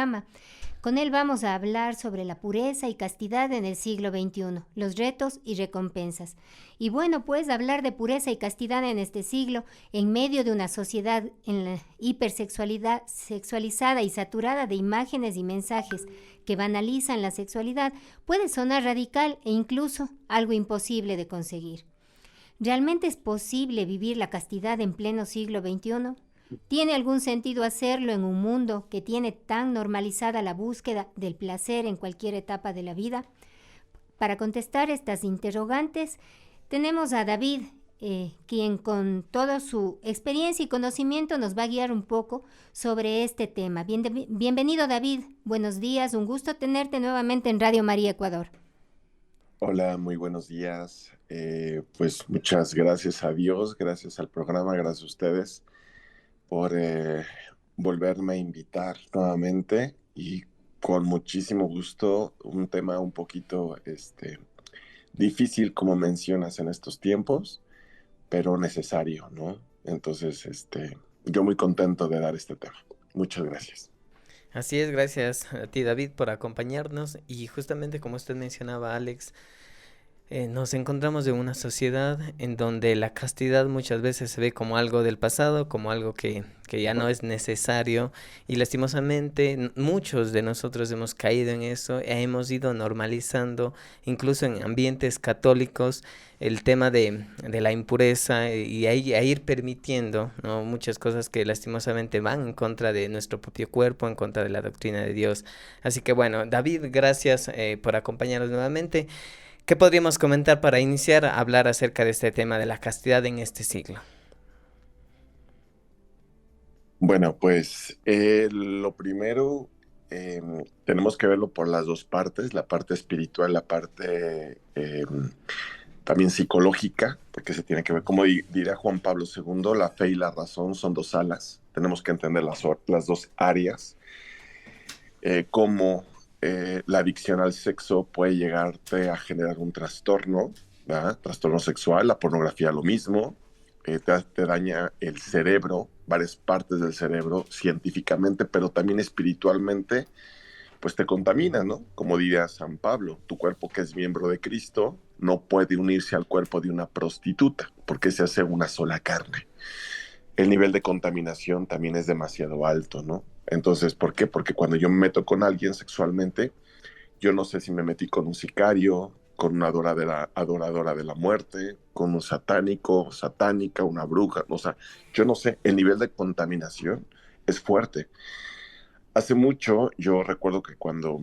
programa. Con él vamos a hablar sobre la pureza y castidad en el siglo XXI, los retos y recompensas. Y bueno, pues hablar de pureza y castidad en este siglo, en medio de una sociedad en la hipersexualidad, sexualizada y saturada de imágenes y mensajes que banalizan la sexualidad, puede sonar radical e incluso algo imposible de conseguir. ¿Realmente es posible vivir la castidad en pleno siglo XXI? ¿Tiene algún sentido hacerlo en un mundo que tiene tan normalizada la búsqueda del placer en cualquier etapa de la vida? Para contestar estas interrogantes, tenemos a David, quien con toda su experiencia y conocimiento nos va a guiar un poco sobre este tema. Bienvenido, David. Buenos días, un gusto tenerte nuevamente en Radio María Ecuador. Hola, muy buenos días. Pues muchas gracias a Dios, gracias al programa, gracias a ustedes por volverme a invitar nuevamente y con muchísimo gusto, un tema un poquito difícil como mencionas en estos tiempos, pero necesario, ¿no? Entonces, yo muy contento de dar este tema. Muchas gracias. Así es, gracias a ti, David, por acompañarnos. Y justamente como usted mencionaba, Alex, nos encontramos en una sociedad en donde la castidad muchas veces se ve como algo del pasado, como algo que ya no es necesario, y lastimosamente muchos de nosotros hemos caído en eso e hemos ido normalizando, incluso en ambientes católicos, el tema de la impureza y a ir permitiendo, ¿no?, muchas cosas que lastimosamente van en contra de nuestro propio cuerpo, en contra de la doctrina de Dios. Así que bueno, David, gracias por acompañarnos nuevamente. ¿Qué podríamos comentar para iniciar a hablar acerca de este tema de la castidad en este siglo? Bueno, pues lo primero, tenemos que verlo por las dos partes, la parte espiritual, la parte también psicológica, porque se tiene que ver, como diría Juan Pablo II, la fe y la razón son dos alas, tenemos que entender las dos áreas, cómo la adicción al sexo puede llegarte a generar un trastorno, ¿verdad? Trastorno sexual, la pornografía lo mismo, te daña el cerebro, varias partes del cerebro científicamente, pero también espiritualmente, pues te contamina, ¿no? Como diría San Pablo, tu cuerpo que es miembro de Cristo no puede unirse al cuerpo de una prostituta, porque se hace una sola carne. El nivel de contaminación también es demasiado alto, ¿no? Entonces, ¿por qué? Porque cuando yo me meto con alguien sexualmente, yo no sé si me metí con un sicario, con una adoradora de la muerte, con un satánico, satánica, una bruja, o sea, yo no sé, el nivel de contaminación es fuerte. Hace mucho, yo recuerdo que cuando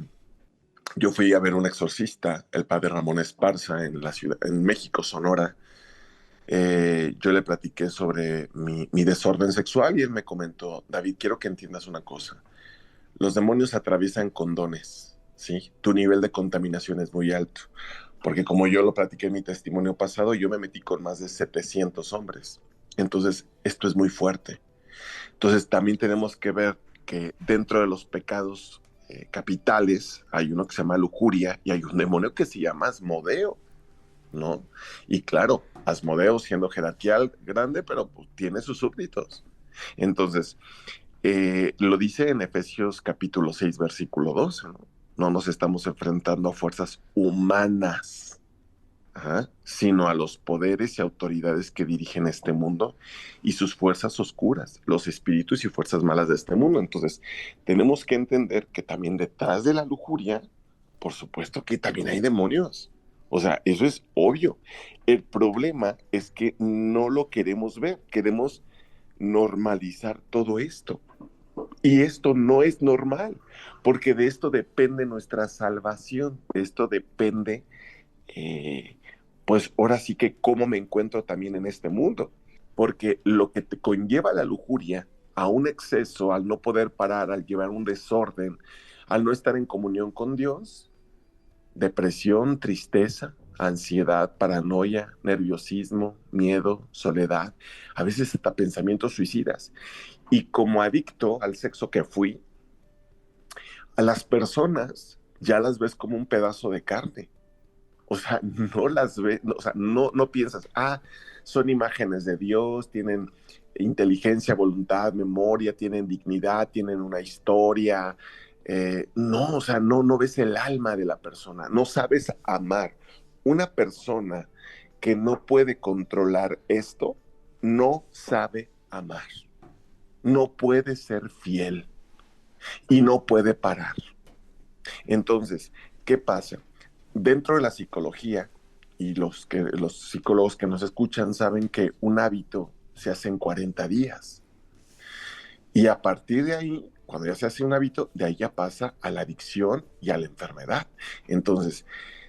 yo fui a ver un exorcista, el padre Ramón Esparza, en la ciudad, en México, Sonora, yo le platiqué sobre mi desorden sexual y él me comentó, David, quiero que entiendas una cosa. Los demonios atraviesan condones, ¿sí? Tu nivel de contaminación es muy alto. Porque como yo lo platiqué en mi testimonio pasado, yo me metí con más de 700 hombres. Entonces, esto es muy fuerte. Entonces, también tenemos que ver que dentro de los pecados capitales hay uno que se llama lujuria y hay un demonio que se llama Asmodeo, ¿no? Y claro, Asmodeo siendo jerarquial grande, pero pues, tiene sus súbditos. Entonces, lo dice en Efesios capítulo 6, versículo 12, ¿no? No nos estamos enfrentando a fuerzas humanas, sino a los poderes y autoridades que dirigen este mundo y sus fuerzas oscuras, los espíritus y fuerzas malas de este mundo. Entonces, tenemos que entender que también detrás de la lujuria, por supuesto que también hay demonios. O sea, eso es obvio. El problema es que no lo queremos ver, queremos normalizar todo esto. Y esto no es normal, porque de esto depende nuestra salvación, de esto depende, eh, pues ahora sí que cómo me encuentro también en este mundo, porque lo que te conlleva la lujuria a un exceso, al no poder parar, al llevar un desorden, al no estar en comunión con Dios, depresión, tristeza, ansiedad, paranoia, nerviosismo, miedo, soledad, a veces hasta pensamientos suicidas. Y como adicto al sexo que fui, a las personas ya las ves como un pedazo de carne. O sea, no las ves, no, o sea, no piensas, son imágenes de Dios, tienen inteligencia, voluntad, memoria, tienen dignidad, tienen una historia, No, o sea, no ves el alma de la persona, no sabes amar. Una persona que no puede controlar esto, no sabe amar, no puede ser fiel y no puede parar. Entonces, ¿qué pasa? Dentro de la psicología, y los psicólogos que nos escuchan saben que un hábito se hace en 40 días. Y a partir de ahí, cuando ya se hace un hábito, de ahí ya pasa a la adicción y a la enfermedad. Entonces,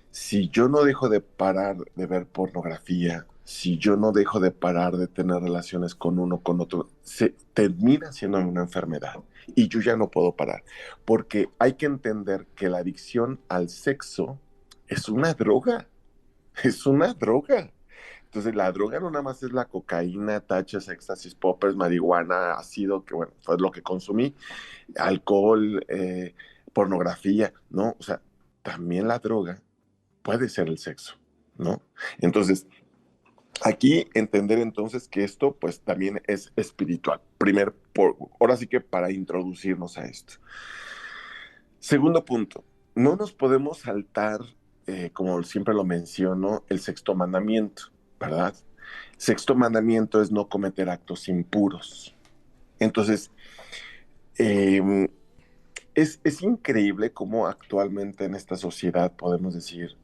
si yo no dejo de parar de ver pornografía, si yo no dejo de parar de tener relaciones con uno, con otro, se termina siendo una enfermedad y yo ya no puedo parar, porque hay que entender que la adicción al sexo es una droga, es una droga. Entonces, la droga no nada más es la cocaína, tachas, éxtasis, poppers, marihuana, ácido, que bueno, fue lo que consumí, alcohol, pornografía, ¿no? O sea, también la droga puede ser el sexo, ¿no? Entonces, aquí entender entonces que esto pues también es espiritual. Ahora sí que para introducirnos a esto. Segundo punto, no nos podemos saltar, como siempre lo menciono, el sexto mandamiento, ¿verdad? Sexto mandamiento es no cometer actos impuros. Entonces, eh, es increíble cómo actualmente en esta sociedad podemos decir,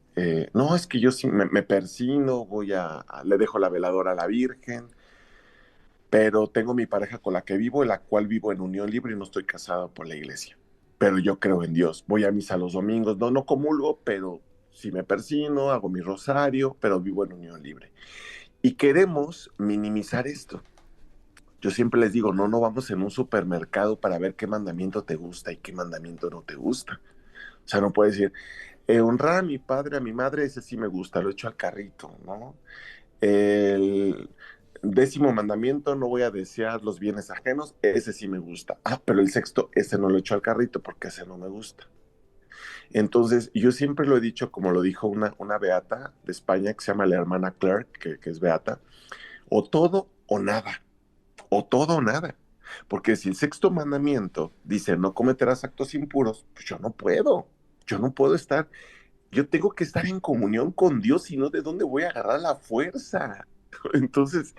no, es que yo sí me persino, le dejo la veladora a la Virgen, pero tengo mi pareja con la que vivo, en la cual vivo en unión libre y no estoy casado por la iglesia. Pero yo creo en Dios, voy a misa los domingos, no comulgo, pero sí me persino, hago mi rosario, pero vivo en unión libre. Y queremos minimizar esto. Yo siempre les digo, no vamos en un supermercado para ver qué mandamiento te gusta y qué mandamiento no te gusta. O sea, no puedes decir, honrar a mi padre, a mi madre, ese sí me gusta, lo echo al carrito, ¿no? El 10º mandamiento, no voy a desear los bienes ajenos, ese sí me gusta. Ah, pero el sexto, ese no lo echo al carrito porque ese no me gusta. Entonces, yo siempre lo he dicho, como lo dijo una beata de España que se llama la hermana Clark, que es beata, o todo o nada, o todo o nada. Porque si el sexto mandamiento dice no cometerás actos impuros, pues yo no puedo estar, yo tengo que estar en comunión con Dios, si no, ¿de dónde voy a agarrar la fuerza? Entonces,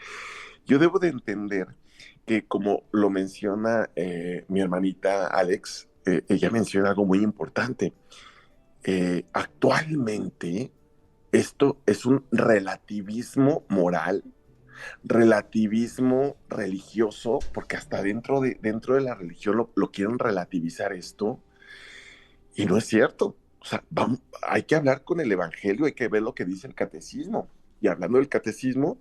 yo debo de entender que como lo menciona mi hermanita Alex, ella menciona algo muy importante. Actualmente, esto es un relativismo moral, relativismo religioso, porque hasta dentro de la religión lo quieren relativizar esto, y no es cierto. O sea, hay que hablar con el Evangelio, hay que ver lo que dice el catecismo. Y hablando del catecismo,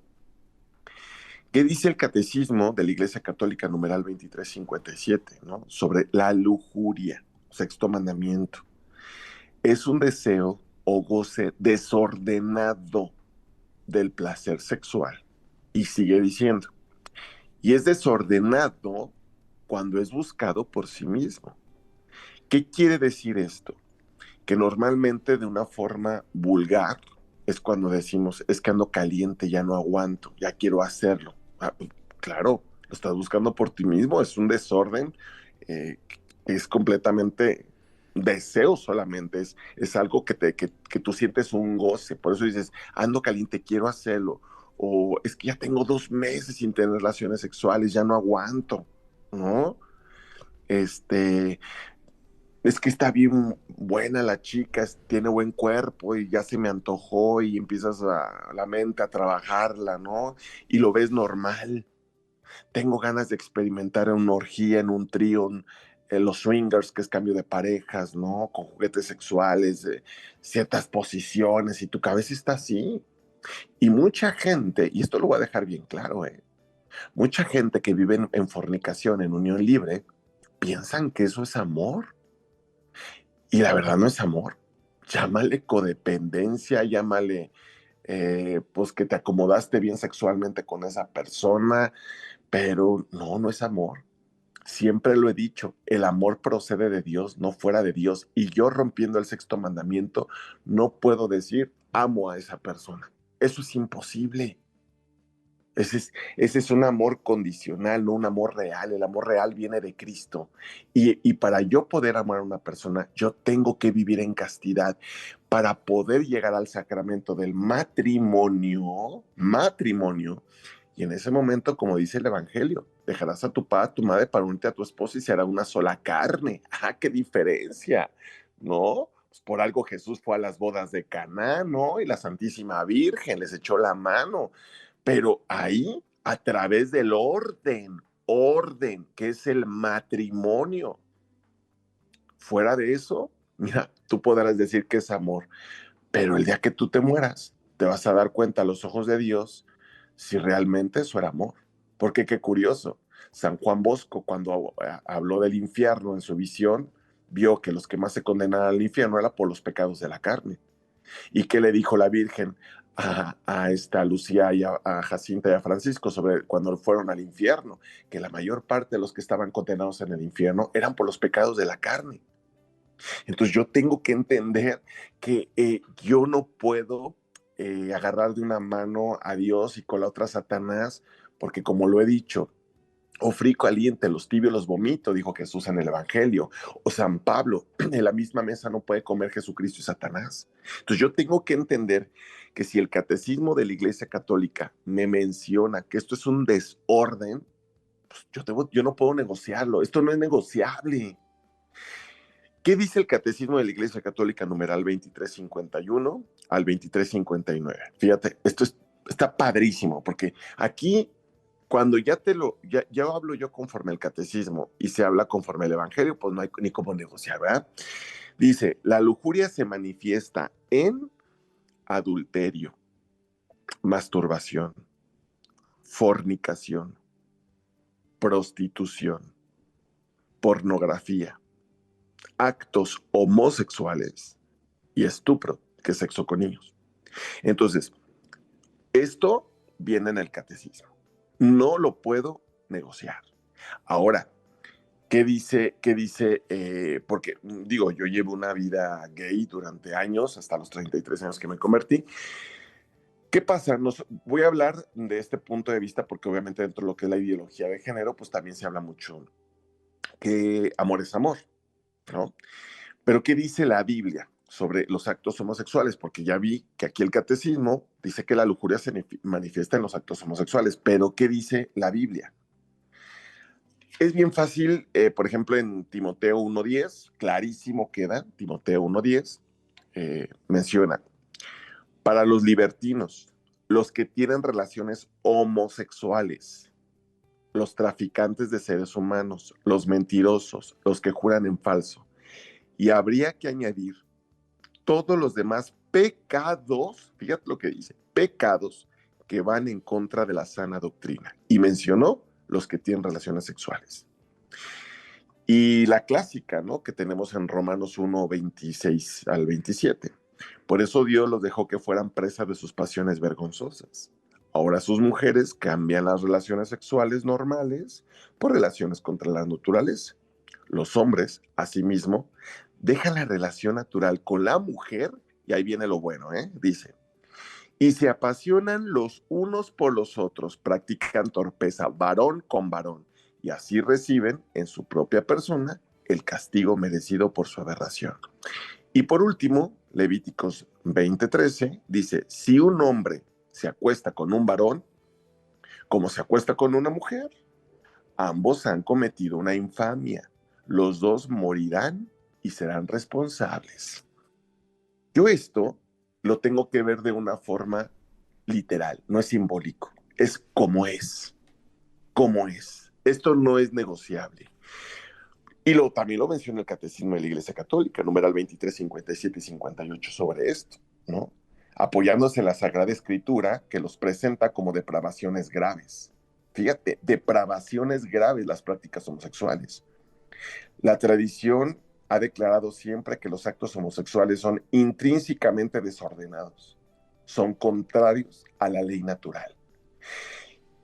¿qué dice el catecismo de la Iglesia Católica numeral 2357, ¿no? Sobre la lujuria, sexto mandamiento? Es un deseo o goce desordenado del placer sexual. Y sigue diciendo, y es desordenado cuando es buscado por sí mismo. ¿Qué quiere decir esto? Que normalmente de una forma vulgar es cuando decimos, es que ando caliente, ya no aguanto, ya quiero hacerlo. Ah, claro, lo estás buscando por ti mismo, es un desorden, es completamente deseo solamente, es algo que tú sientes un goce, por eso dices, ando caliente, quiero hacerlo, o es que ya tengo 2 meses sin tener relaciones sexuales, ya no aguanto, ¿no? Este, es que está bien buena la chica, tiene buen cuerpo y ya se me antojó y empiezas la mente a trabajarla, ¿no? Y lo ves normal. Tengo ganas de experimentar en una orgía, en un trío, en los swingers, que es cambio de parejas, ¿no? Con juguetes sexuales, ciertas posiciones y tu cabeza está así. Y mucha gente, y esto lo voy a dejar bien claro, mucha gente que vive en fornicación, en unión libre, piensan que eso es amor. Y la verdad no es amor. Llámale codependencia, llámale pues que te acomodaste bien sexualmente con esa persona, pero no es amor. Siempre lo he dicho, el amor procede de Dios, no fuera de Dios. Y yo rompiendo el sexto mandamiento, no puedo decir amo a esa persona. Eso es imposible. Ese es un amor condicional, no un amor real. El amor real viene de Cristo. Y para yo poder amar a una persona, yo tengo que vivir en castidad. Para poder llegar al sacramento del matrimonio, y en ese momento, como dice el Evangelio, dejarás a tu padre, a tu madre para unirte a tu esposa y será una sola carne. ¡Ah, qué diferencia! ¿No? Pues por algo Jesús fue a las bodas de Caná, ¿no? Y la Santísima Virgen les echó la mano. Pero ahí, a través del orden, que es el matrimonio. Fuera de eso, mira, tú podrás decir que es amor, pero el día que tú te mueras, te vas a dar cuenta a los ojos de Dios si realmente eso era amor. Porque qué curioso, San Juan Bosco, cuando habló del infierno en su visión, vio que los que más se condenaban al infierno era por los pecados de la carne. ¿Y qué le dijo la Virgen a esta Lucía y a Jacinta y a Francisco sobre cuando fueron al infierno? Que la mayor parte de los que estaban condenados en el infierno eran por los pecados de la carne. Entonces yo tengo que entender que yo no puedo agarrar de una mano a Dios y con la otra a Satanás, porque como lo he dicho, ofrí caliente, los tibios los vomito, dijo Jesús en el Evangelio. O San Pablo, en la misma mesa no puede comer Jesucristo y Satanás. Entonces yo tengo que entender que si el catecismo de la Iglesia Católica me menciona que esto es un desorden, pues yo no puedo negociarlo, esto no es negociable. ¿Qué dice el Catecismo de la Iglesia Católica numeral 2351 al 2359? Fíjate, está padrísimo, porque aquí, cuando ya hablo yo conforme al Catecismo y se habla conforme al Evangelio, pues no hay ni cómo negociar, ¿verdad? Dice, la lujuria se manifiesta en adulterio, masturbación, fornicación, prostitución, pornografía, actos homosexuales y estupro, que es sexo con niños. Entonces, esto viene en el catecismo. No lo puedo negociar. Ahora, ¿qué dice? Porque digo, yo llevo una vida gay durante años, hasta los 33 años que me convertí. ¿Qué pasa? Voy a hablar de este punto de vista porque obviamente dentro de lo que es la ideología de género, pues también se habla mucho que amor es amor, ¿no? Pero ¿qué dice la Biblia sobre los actos homosexuales? Porque ya vi que aquí el catecismo dice que la lujuria se manifiesta en los actos homosexuales, pero ¿qué dice la Biblia? Es bien fácil, por ejemplo, en Timoteo 1:10, clarísimo queda, Timoteo 1:10, menciona, para los libertinos, los que tienen relaciones homosexuales, los traficantes de seres humanos, los mentirosos, los que juran en falso. Y habría que añadir todos los demás pecados, fíjate lo que dice, pecados que van en contra de la sana doctrina. Y mencionó los que tienen relaciones sexuales. Y la clásica, ¿no? Que tenemos en Romanos 1:26 al 27. Por eso Dios los dejó que fueran presas de sus pasiones vergonzosas. Ahora sus mujeres cambian las relaciones sexuales normales por relaciones contra la naturaleza. Los hombres, asimismo, dejan la relación natural con la mujer, y ahí viene lo bueno, dice, y se apasionan los unos por los otros, practican torpeza varón con varón, y así reciben en su propia persona el castigo merecido por su aberración. Y por último, Levíticos 20:13 dice, si un hombre se acuesta con un varón, como se acuesta con una mujer, ambos han cometido una infamia. Los dos morirán y serán responsables. Yo esto lo tengo que ver de una forma literal, no es simbólico, es como es, como es. Esto no es negociable. Y también lo menciona el Catecismo de la Iglesia Católica, numeral 23, 57 y 58 sobre esto, ¿no? Apoyándose en la Sagrada Escritura que los presenta como depravaciones graves. Fíjate, depravaciones graves las prácticas homosexuales. La tradición ha declarado siempre que los actos homosexuales son intrínsecamente desordenados, son contrarios a la ley natural.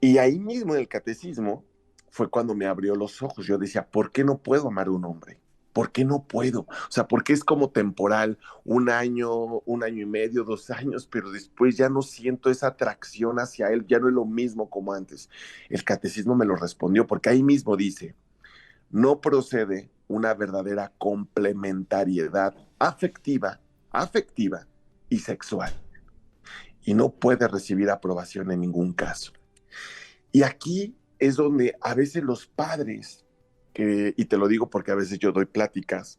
Y ahí mismo en el catecismo fue cuando me abrió los ojos. Yo decía, ¿por qué no puedo amar a un hombre? ¿Por qué no puedo? O sea, porque es como temporal, un año y medio, 2 años, pero después ya no siento esa atracción hacia él, ya no es lo mismo como antes. El catecismo me lo respondió, porque ahí mismo dice, no procede una verdadera complementariedad afectiva y sexual, y no puede recibir aprobación en ningún caso. Y aquí es donde a veces los padres, y te lo digo porque a veces yo doy pláticas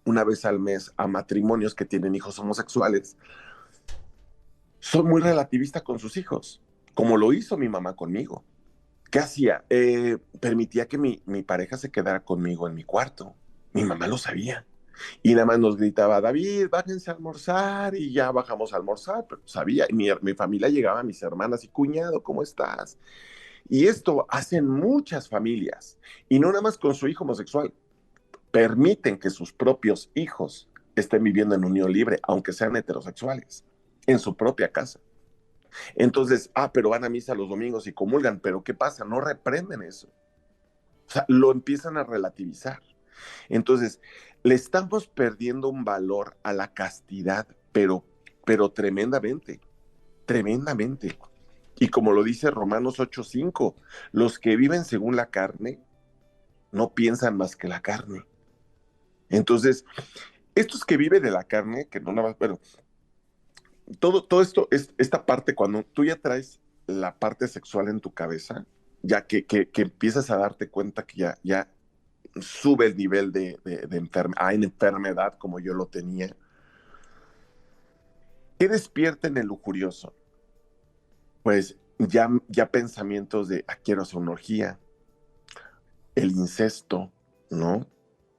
una vez al mes a matrimonios que tienen hijos homosexuales, son muy relativistas con sus hijos, como lo hizo mi mamá conmigo. ¿Qué hacía? Permitía que mi pareja se quedara conmigo en mi cuarto. Mi mamá lo sabía. Y nada más nos gritaba, David, bájense a almorzar, y ya bajamos a almorzar, pero sabía, y mi familia llegaba, mis hermanas y cuñado, ¿cómo estás? Y esto hacen muchas familias, y no nada más con su hijo homosexual, permiten que sus propios hijos estén viviendo en unión libre, aunque sean heterosexuales, en su propia casa. Entonces, pero van a misa los domingos y comulgan, pero ¿qué pasa? No reprenden eso. O sea, lo empiezan a relativizar. Entonces, le estamos perdiendo un valor a la castidad, pero tremendamente, tremendamente. Y como lo dice Romanos 8:5, los que viven según la carne no piensan más que la carne. Entonces, estos que viven de la carne, que no nada más, bueno, todo esto, esta parte, cuando tú ya traes la parte sexual en tu cabeza, ya que empiezas a darte cuenta que ya sube el nivel de enfermedad como yo lo tenía, ¿qué despierta en el lujurioso? Pues ya pensamientos de, quiero hacer una orgía, el incesto, ¿no?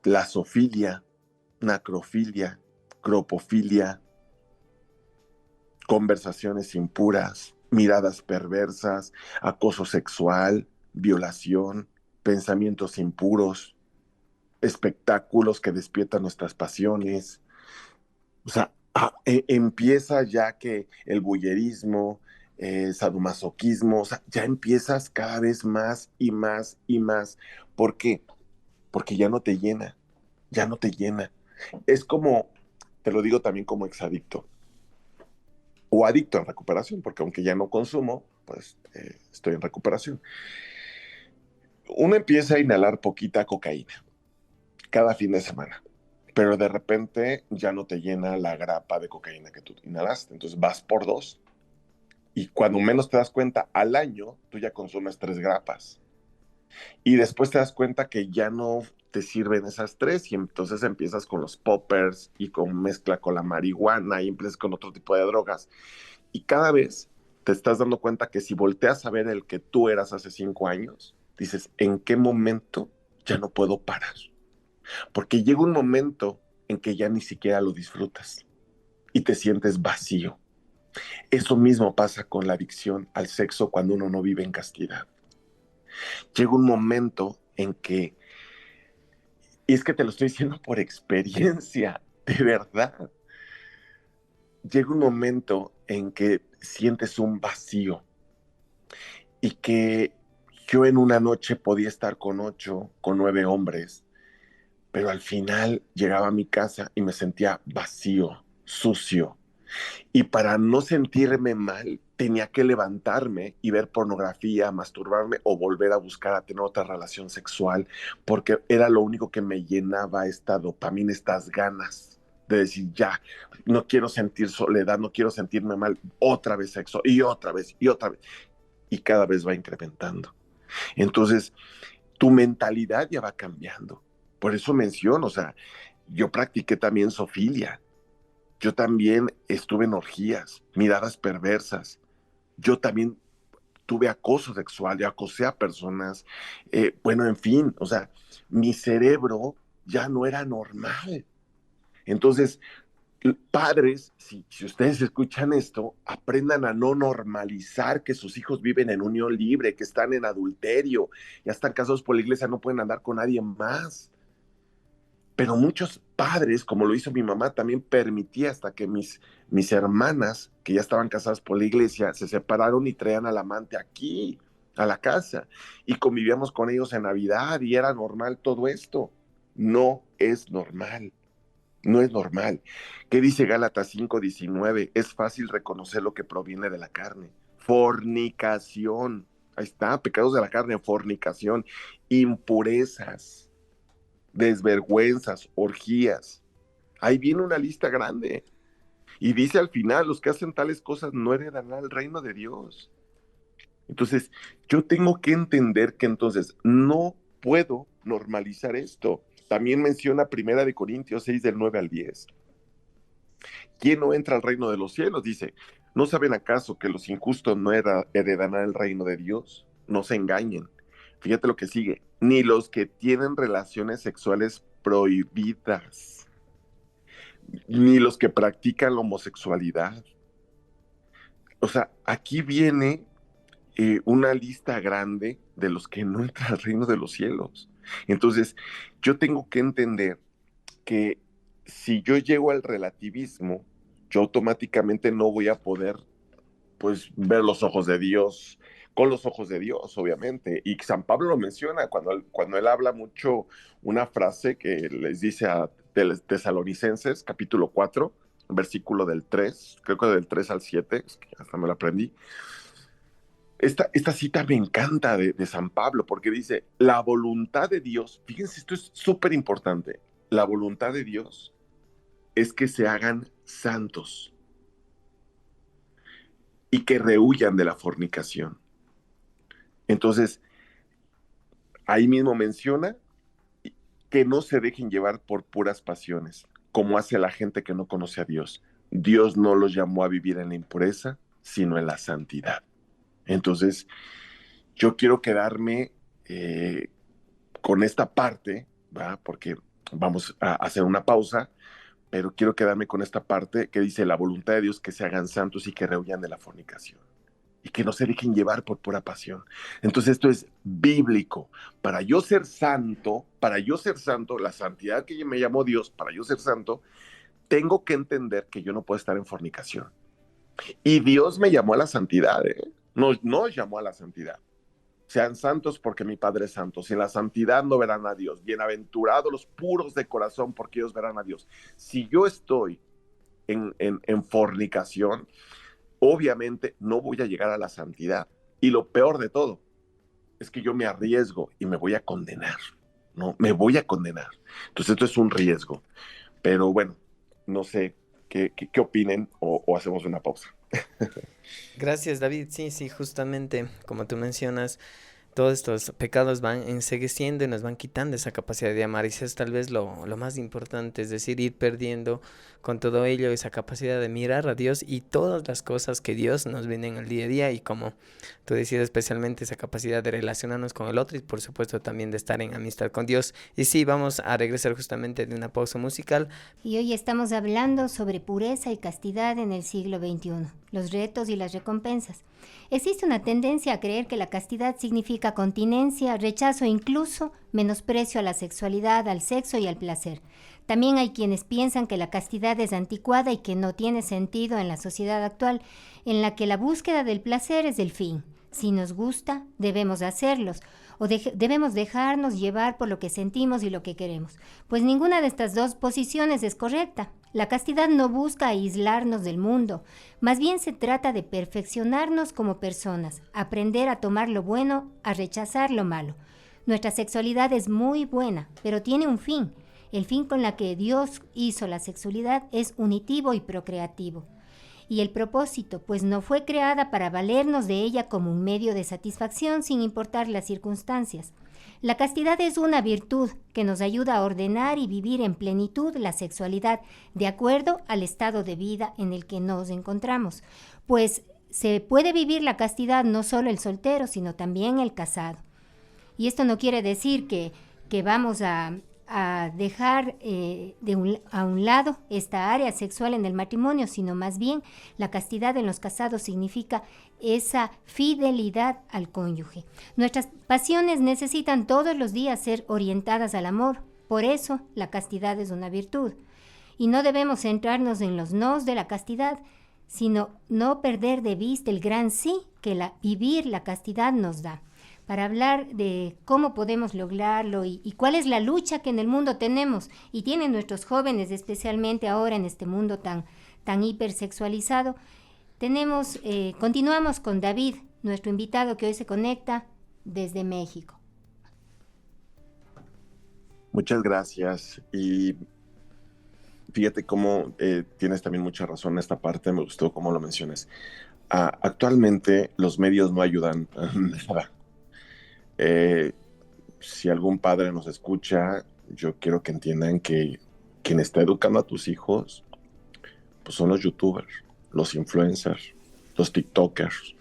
La zoofilia, necrofilia, cropofilia, conversaciones impuras, miradas perversas, acoso sexual, violación, pensamientos impuros, espectáculos que despiertan nuestras pasiones. O sea, empieza ya que el voyerismo, sadomasoquismo, o sea, ya empiezas cada vez más y más y más. ¿Por qué? Porque ya no te llena, ya no te llena. Es como, te lo digo también como exadicto o adicto en recuperación, porque aunque ya no consumo, pues estoy en recuperación. Uno empieza a inhalar poquita cocaína cada fin de semana, pero de repente ya no te llena la grapa de cocaína que tú inhalaste, entonces vas por dos. Y cuando menos te das cuenta, al año tú ya consumes 3 grapas. Y después te das cuenta que ya no te sirven esas tres y entonces empiezas con los poppers y con mezcla con la marihuana y empiezas con otro tipo de drogas. Y cada vez te estás dando cuenta que si volteas a ver el que tú eras hace 5 años, dices, ¿en qué momento ya no puedo parar? Porque llega un momento en que ya ni siquiera lo disfrutas y te sientes vacío. Eso mismo pasa con la adicción al sexo cuando uno no vive en castidad. Llega un momento en que, y es que te lo estoy diciendo por experiencia, de verdad, llega un momento en que sientes un vacío y que yo en una noche podía estar con 8, con 9 hombres, pero al final llegaba a mi casa y me sentía vacío, sucio. Y para no sentirme mal, tenía que levantarme y ver pornografía, masturbarme o volver a buscar a tener otra relación sexual, porque era lo único que me llenaba esta dopamina, estas ganas de decir, ya, no quiero sentir soledad, no quiero sentirme mal, otra vez sexo y otra vez y otra vez. Y cada vez va incrementando. Entonces, tu mentalidad ya va cambiando. Por eso menciono, o sea, yo practiqué también zoofilia. Yo también estuve en orgías, miradas perversas. Yo también tuve acoso sexual, yo acosé a personas. Bueno, en fin, o sea, mi cerebro ya no era normal. Entonces, padres, si ustedes escuchan esto, aprendan a no normalizar que sus hijos viven en unión libre, que están en adulterio, ya están casados por la iglesia, no pueden andar con nadie más. Pero muchos padres, como lo hizo mi mamá, también permitía hasta que mis hermanas, que ya estaban casadas por la iglesia, se separaron y traían al amante aquí, a la casa, y convivíamos con ellos en Navidad, y era normal todo esto. No es normal. No es normal. ¿Qué dice Gálatas 5:19? Es fácil reconocer lo que proviene de la carne. Fornicación. Ahí está, pecados de la carne, fornicación, impurezas, desvergüenzas, orgías. Ahí viene una lista grande. Y dice al final, los que hacen tales cosas no heredarán el reino de Dios. Entonces, yo tengo que entender que entonces no puedo normalizar esto. También menciona 1 Corintios 6 del 9 al 10. ¿Quién no entra al reino de los cielos? Dice, ¿no saben acaso que los injustos no heredarán el reino de Dios? No se engañen. Fíjate lo que sigue. Ni los que tienen relaciones sexuales prohibidas, ni los que practican la homosexualidad. O sea, aquí viene una lista grande de los que no entran al reino de los cielos. Entonces, yo tengo que entender que si yo llego al relativismo, yo automáticamente no voy a poder, pues, ver los ojos de Dios, con los ojos de Dios, obviamente. Y San Pablo lo menciona cuando él habla mucho, una frase que les dice a Tesalonicenses, capítulo 4, versículo del 3, creo que del 3 al 7, es que hasta me lo aprendí. Esta cita me encanta de San Pablo porque dice, la voluntad de Dios, fíjense, esto es súper importante, la voluntad de Dios es que se hagan santos y que rehuyan de la fornicación. Entonces, ahí mismo menciona que no se dejen llevar por puras pasiones, como hace la gente que no conoce a Dios. Dios no los llamó a vivir en la impureza, sino en la santidad. Entonces, yo quiero quedarme con esta parte, ¿va? Porque vamos a hacer una pausa, pero quiero quedarme con esta parte que dice la voluntad de Dios que se hagan santos y que rehuyan de la fornicación y que no se dejen llevar por pura pasión. Entonces esto es bíblico. Para yo ser santo, la santidad que me llamó Dios, para yo ser santo, tengo que entender que yo no puedo estar en fornicación. Y Dios me llamó a la santidad, ¿eh? No llamó a la santidad. Sean santos porque mi Padre es santo. Sin la santidad no verán a Dios. Bienaventurados los puros de corazón porque ellos verán a Dios. Si yo estoy en fornicación, obviamente no voy a llegar a la santidad. Y lo peor de todo es que yo me arriesgo y me voy a condenar, ¿no? Me voy a condenar. Entonces esto es un riesgo. Pero bueno, no sé qué opinen o hacemos una pausa. Gracias, David. Sí, justamente como tú mencionas, todos estos pecados van encegueciendo y nos van quitando esa capacidad de amar. Y eso es tal vez lo más importante, es decir, ir perdiendo con todo ello esa capacidad de mirar a Dios y todas las cosas que Dios nos viene en el día a día. Y como tú decías, especialmente esa capacidad de relacionarnos con el otro y por supuesto también de estar en amistad con Dios. Y sí, vamos a regresar justamente de una pausa musical. Y hoy estamos hablando sobre pureza y castidad en el siglo XXI, los retos y las recompensas. Existe una tendencia a creer que la castidad significa continencia, rechazo e incluso menosprecio a la sexualidad, al sexo y al placer. También hay quienes piensan que la castidad es anticuada y que no tiene sentido en la sociedad actual, en la que la búsqueda del placer es el fin. Si nos gusta, debemos hacerlos, o debemos dejarnos llevar por lo que sentimos y lo que queremos. Pues ninguna de estas dos posiciones es correcta. La castidad no busca aislarnos del mundo, más bien se trata de perfeccionarnos como personas, aprender a tomar lo bueno, a rechazar lo malo. Nuestra sexualidad es muy buena, pero tiene un fin. El fin con la que Dios hizo la sexualidad es unitivo y procreativo. Y el propósito, pues no fue creada para valernos de ella como un medio de satisfacción sin importar las circunstancias. La castidad es una virtud que nos ayuda a ordenar y vivir en plenitud la sexualidad de acuerdo al estado de vida en el que nos encontramos, pues se puede vivir la castidad no solo el soltero, sino también el casado. Y esto no quiere decir que vamos a dejar a un lado esta área sexual en el matrimonio, sino más bien la castidad en los casados significa esa fidelidad al cónyuge. Nuestras pasiones necesitan todos los días ser orientadas al amor, por eso la castidad es una virtud. Y no debemos centrarnos en los nos de la castidad, sino no perder de vista el gran sí que vivir la castidad nos da. para hablar de cómo podemos lograrlo y cuál es la lucha que en el mundo tenemos y tienen nuestros jóvenes, especialmente ahora en este mundo tan hipersexualizado. Continuamos con David, nuestro invitado que hoy se conecta desde México. Muchas gracias. Y fíjate cómo tienes también mucha razón en esta parte, me gustó cómo lo mencionas. Actualmente los medios no ayudan a nada. Si algún padre nos escucha, yo quiero que entiendan que quien está educando a tus hijos, pues son los youtubers, los influencers, los tiktokers,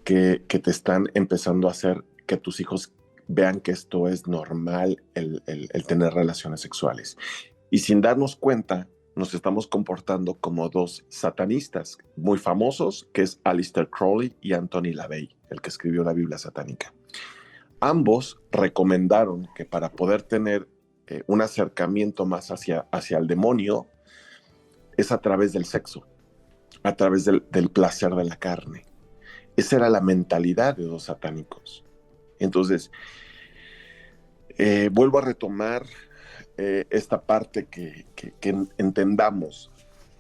que te están empezando a hacer que tus hijos vean que esto es normal, el tener relaciones sexuales. Y sin darnos cuenta, nos estamos comportando como dos satanistas muy famosos, que es Aleister Crowley y Anthony LaVey, el que escribió la Biblia satánica. Ambos recomendaron que para poder tener un acercamiento más hacia el demonio es a través del sexo, a través del placer de la carne. Esa era la mentalidad de los satánicos. Entonces, vuelvo a retomar esta parte que entendamos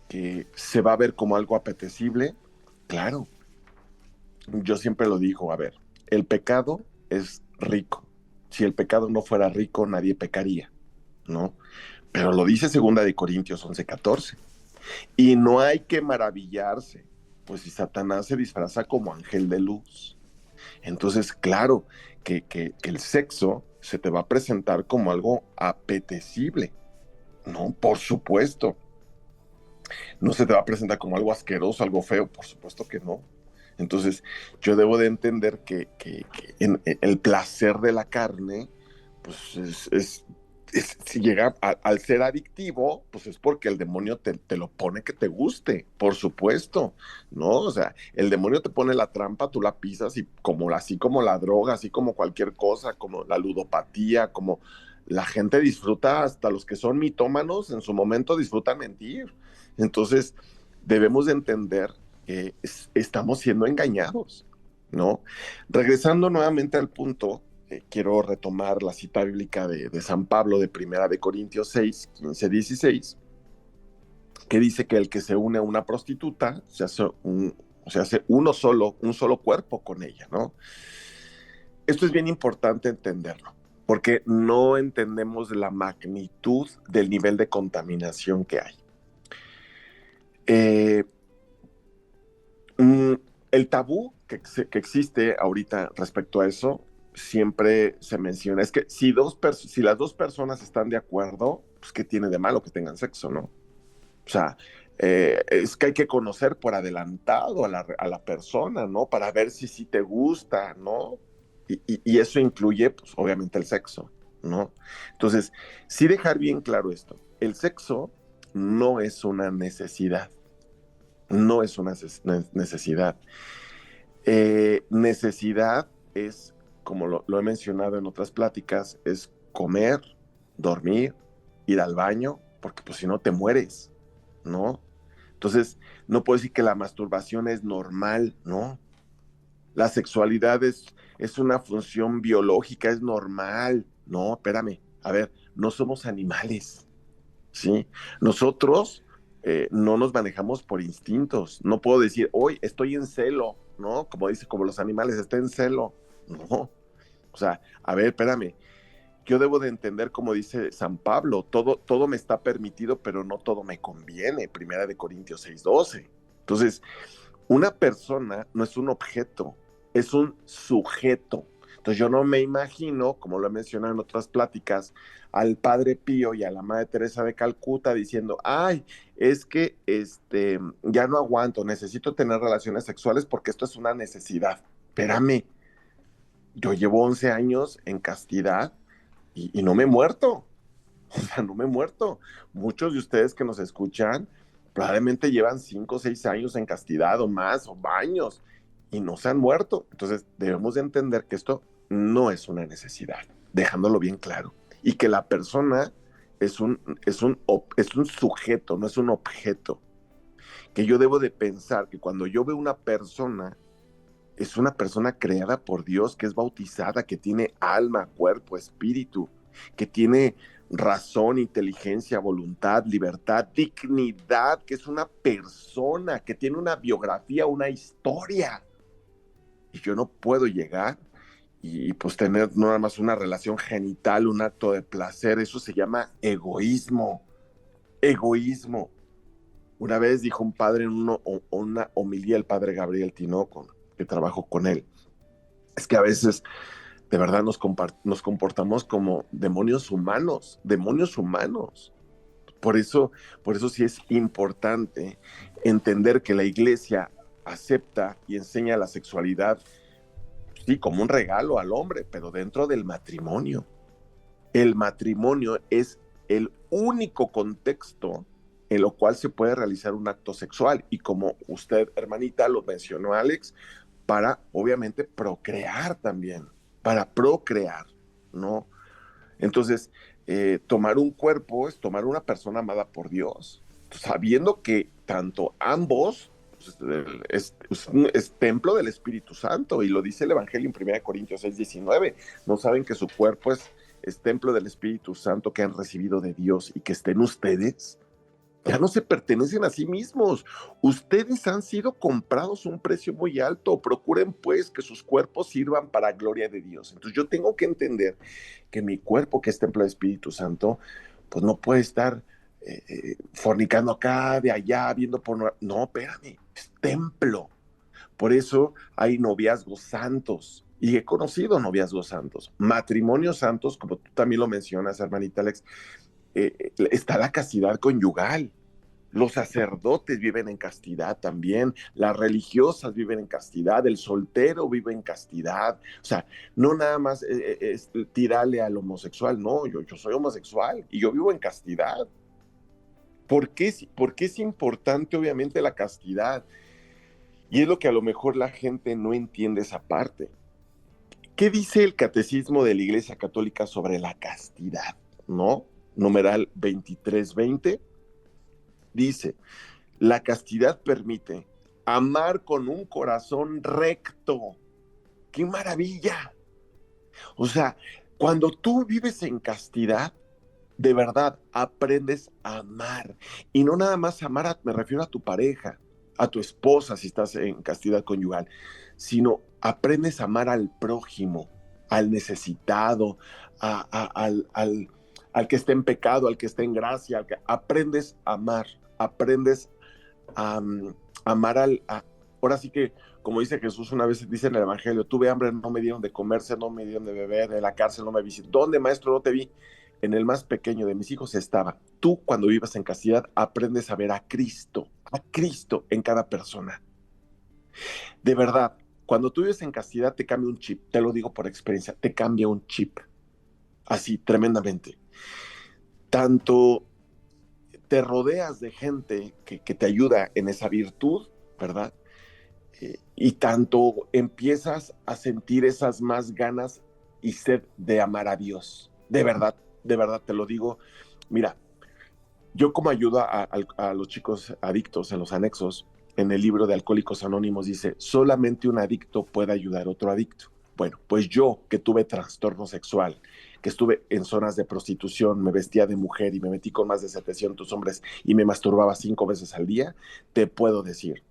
que se va a ver como algo apetecible. Claro, yo siempre lo digo, a ver, el pecado es rico. Si el pecado no fuera rico, nadie pecaría, ¿no? Pero lo dice 2 Corintios 11:14. Y no hay que maravillarse, pues si Satanás se disfraza como ángel de luz. Entonces, claro, que el sexo se te va a presentar como algo apetecible, ¿no? Por supuesto. No se te va a presentar como algo asqueroso, algo feo, por supuesto que no. Entonces, yo debo de entender que el placer de la carne, pues si llega al ser adictivo, pues es porque el demonio te lo pone que te guste, por supuesto, ¿no? O sea, el demonio te pone la trampa, tú la pisas y así como la droga, así como cualquier cosa, como la ludopatía, como la gente disfruta, hasta los que son mitómanos en su momento disfrutan mentir. Entonces, debemos de entender que estamos siendo engañados, ¿no? Regresando nuevamente al punto, quiero retomar la cita bíblica de San Pablo de 1 Corintios 6, 15, 16, que dice que el que se une a una prostituta se hace un solo cuerpo con ella, ¿no? Esto es bien importante entenderlo, porque no entendemos la magnitud del nivel de contaminación que hay. El tabú que existe ahorita respecto a eso, siempre se menciona, es que si las dos personas están de acuerdo, pues ¿qué tiene de malo que tengan sexo, no? O sea, es que hay que conocer por adelantado a la persona, ¿no? Para ver si te gusta, ¿no? Y eso incluye, pues, obviamente el sexo, ¿no? Entonces, sí dejar bien claro esto, el sexo no es una necesidad. No es una necesidad. Necesidad es, como lo he mencionado en otras pláticas, es comer, dormir, ir al baño, porque pues si no te mueres, ¿no? Entonces, no puedo decir que la masturbación es normal, ¿no? La sexualidad es una función biológica, es normal. No, espérame, a ver, no somos animales, ¿sí? Nosotros no nos manejamos por instintos. No puedo decir, hoy estoy en celo, ¿no? Como los animales, está en celo. No. O sea, a ver, espérame. Yo debo de entender, como dice San Pablo, todo me está permitido, pero no todo me conviene. 1 Corintios 6:12. Entonces, una persona no es un objeto, es un sujeto. Entonces yo no me imagino, como lo he mencionado en otras pláticas, al Padre Pío y a la Madre Teresa de Calcuta diciendo, ay, es que ya no aguanto, necesito tener relaciones sexuales porque esto es una necesidad. Espérame, yo llevo 11 años en castidad y no me he muerto. O sea, no me he muerto. Muchos de ustedes que nos escuchan probablemente llevan 5 o 6 años en castidad o más, o años, y no se han muerto. Entonces debemos de entender que esto no es una necesidad, dejándolo bien claro, y que la persona es un sujeto, no es un objeto, que yo debo de pensar que cuando yo veo una persona, es una persona creada por Dios, que es bautizada, que tiene alma, cuerpo, espíritu, que tiene razón, inteligencia, voluntad, libertad, dignidad, que es una persona, que tiene una biografía, una historia. Y yo no puedo llegar y pues tener no nada más una relación genital, un acto de placer. Eso se llama egoísmo. Egoísmo. Una vez dijo un padre en una homilía, el padre Gabriel Tinoco, que trabajo con él, es que a veces de verdad nos comportamos como demonios humanos, demonios humanos. Por eso sí es importante entender que la iglesia acepta y enseña la sexualidad, sí, como un regalo al hombre, pero dentro del matrimonio. El matrimonio es el único contexto en lo cual se puede realizar un acto sexual. Y como usted, hermanita, lo mencionó, Alex, para obviamente procrear también, para procrear, ¿no? Entonces, tomar un cuerpo es tomar una persona amada por Dios, sabiendo que tanto ambos pues, es templo del Espíritu Santo, y lo dice el Evangelio en 1 Corintios 6:19. No saben que su cuerpo es templo del Espíritu Santo que han recibido de Dios, y que estén ustedes. Ya no se pertenecen a sí mismos. Ustedes han sido comprados a un precio muy alto. Procuren pues que sus cuerpos sirvan para gloria de Dios. Entonces yo tengo que entender que mi cuerpo, que es templo del Espíritu Santo, pues no puede estar fornicando acá, de allá, viendo por... No, espérame, es templo. Por eso hay noviazgos santos. Y he conocido noviazgos santos, matrimonios santos, como tú también lo mencionas, hermanita Alex. Está la castidad conyugal. Los sacerdotes viven en castidad también, las religiosas viven en castidad, el soltero vive en castidad. O sea, no nada más es tirarle al homosexual, no, yo soy homosexual y yo vivo en castidad. ¿Por qué es importante obviamente la castidad? Y es lo que a lo mejor la gente no entiende esa parte. ¿Qué dice el Catecismo de la Iglesia Católica sobre la castidad? ¿No? Numeral 2320. Dice, la castidad permite amar con un corazón recto. ¡Qué maravilla! O sea, cuando tú vives en castidad, de verdad aprendes a amar. Y no nada más amar, me refiero a tu pareja, a tu esposa si estás en castidad conyugal, sino aprendes a amar al prójimo, al necesitado, al que está en pecado, al que está en gracia. Aprendes a amar, aprendes a amar ahora sí que, como dice Jesús una vez, dice en el Evangelio, tuve hambre, no me dieron de comerse, no me dieron de beber, en la cárcel no me visitaron. ¿Dónde, maestro, no te vi? En el más pequeño de mis hijos estaba. Tú, cuando vivas en castidad, aprendes a ver a Cristo en cada persona. De verdad, cuando tú vives en castidad, te cambia un chip, te lo digo por experiencia, te cambia un chip, así, tremendamente. Tanto te rodeas de gente que te ayuda en esa virtud, ¿verdad? Y tanto empiezas a sentir esas más ganas y sed de amar a Dios. De verdad te lo digo. Mira, yo como ayuda a los chicos adictos en los anexos, en el libro de Alcohólicos Anónimos dice, solamente un adicto puede ayudar a otro adicto. Bueno, pues yo que tuve trastorno sexual, que estuve en zonas de prostitución, me vestía de mujer y me metí con más de 700 hombres y me masturbaba 5 veces al día, te puedo decir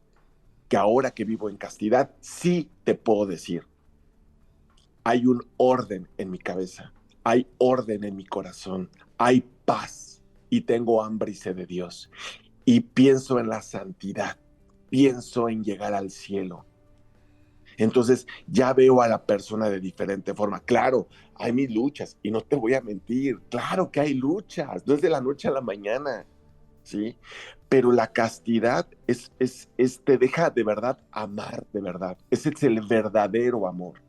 que ahora que vivo en castidad, sí te puedo decir, hay un orden en mi cabeza, hay orden en mi corazón, hay paz y tengo hambre y sed de Dios. Y pienso en la santidad, pienso en llegar al cielo. Entonces ya veo a la persona de diferente forma. Claro, hay mis luchas y no te voy a mentir, claro que hay luchas, no es de la noche a la mañana, ¿sí? Pero la castidad te deja de verdad amar, de verdad. Ese es el verdadero amor.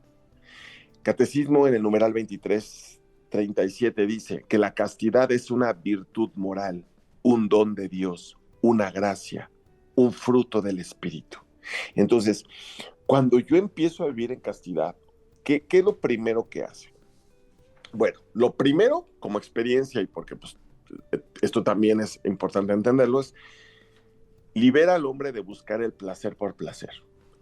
Catecismo en el numeral 2337 dice que la castidad es una virtud moral, un don de Dios, una gracia, un fruto del Espíritu. Entonces, cuando yo empiezo a vivir en castidad, ¿qué es lo primero que hace? Bueno, lo primero, como experiencia, y porque pues, esto también es importante entenderlo, es libera al hombre de buscar el placer por placer.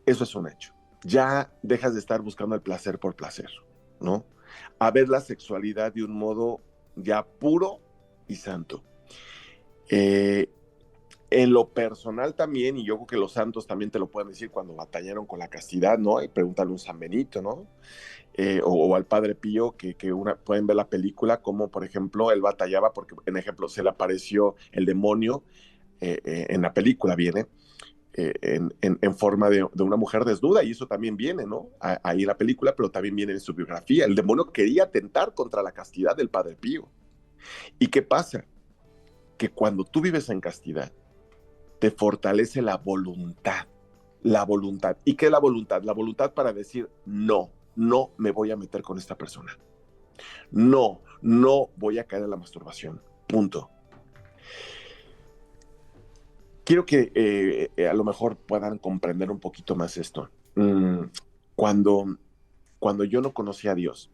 Eso es un hecho. ya dejas de estar buscando el placer por placer, ¿no? A ver la sexualidad de un modo ya puro y santo. Eh, en lo personal también, y yo creo que los santos también te lo pueden decir cuando batallaron con la castidad, ¿no? Y pregúntale a un San Benito, ¿no? O al Padre Pío, pueden ver la película, como por ejemplo él batallaba porque, en ejemplo, se le apareció el demonio, en la película viene, en forma de una mujer desnuda, y eso también viene, ¿no? Ahí en la película, pero también viene en su biografía. El demonio quería atentar contra la castidad del Padre Pío. ¿Y qué pasa? Que cuando tú vives en castidad, te fortalece la voluntad. La voluntad. ¿Y qué es la voluntad? La voluntad para decir, no, no me voy a meter con esta persona. No, no voy a caer en la masturbación. Punto. Quiero que a lo mejor puedan comprender un poquito más esto. Cuando, cuando yo no conocía a Dios,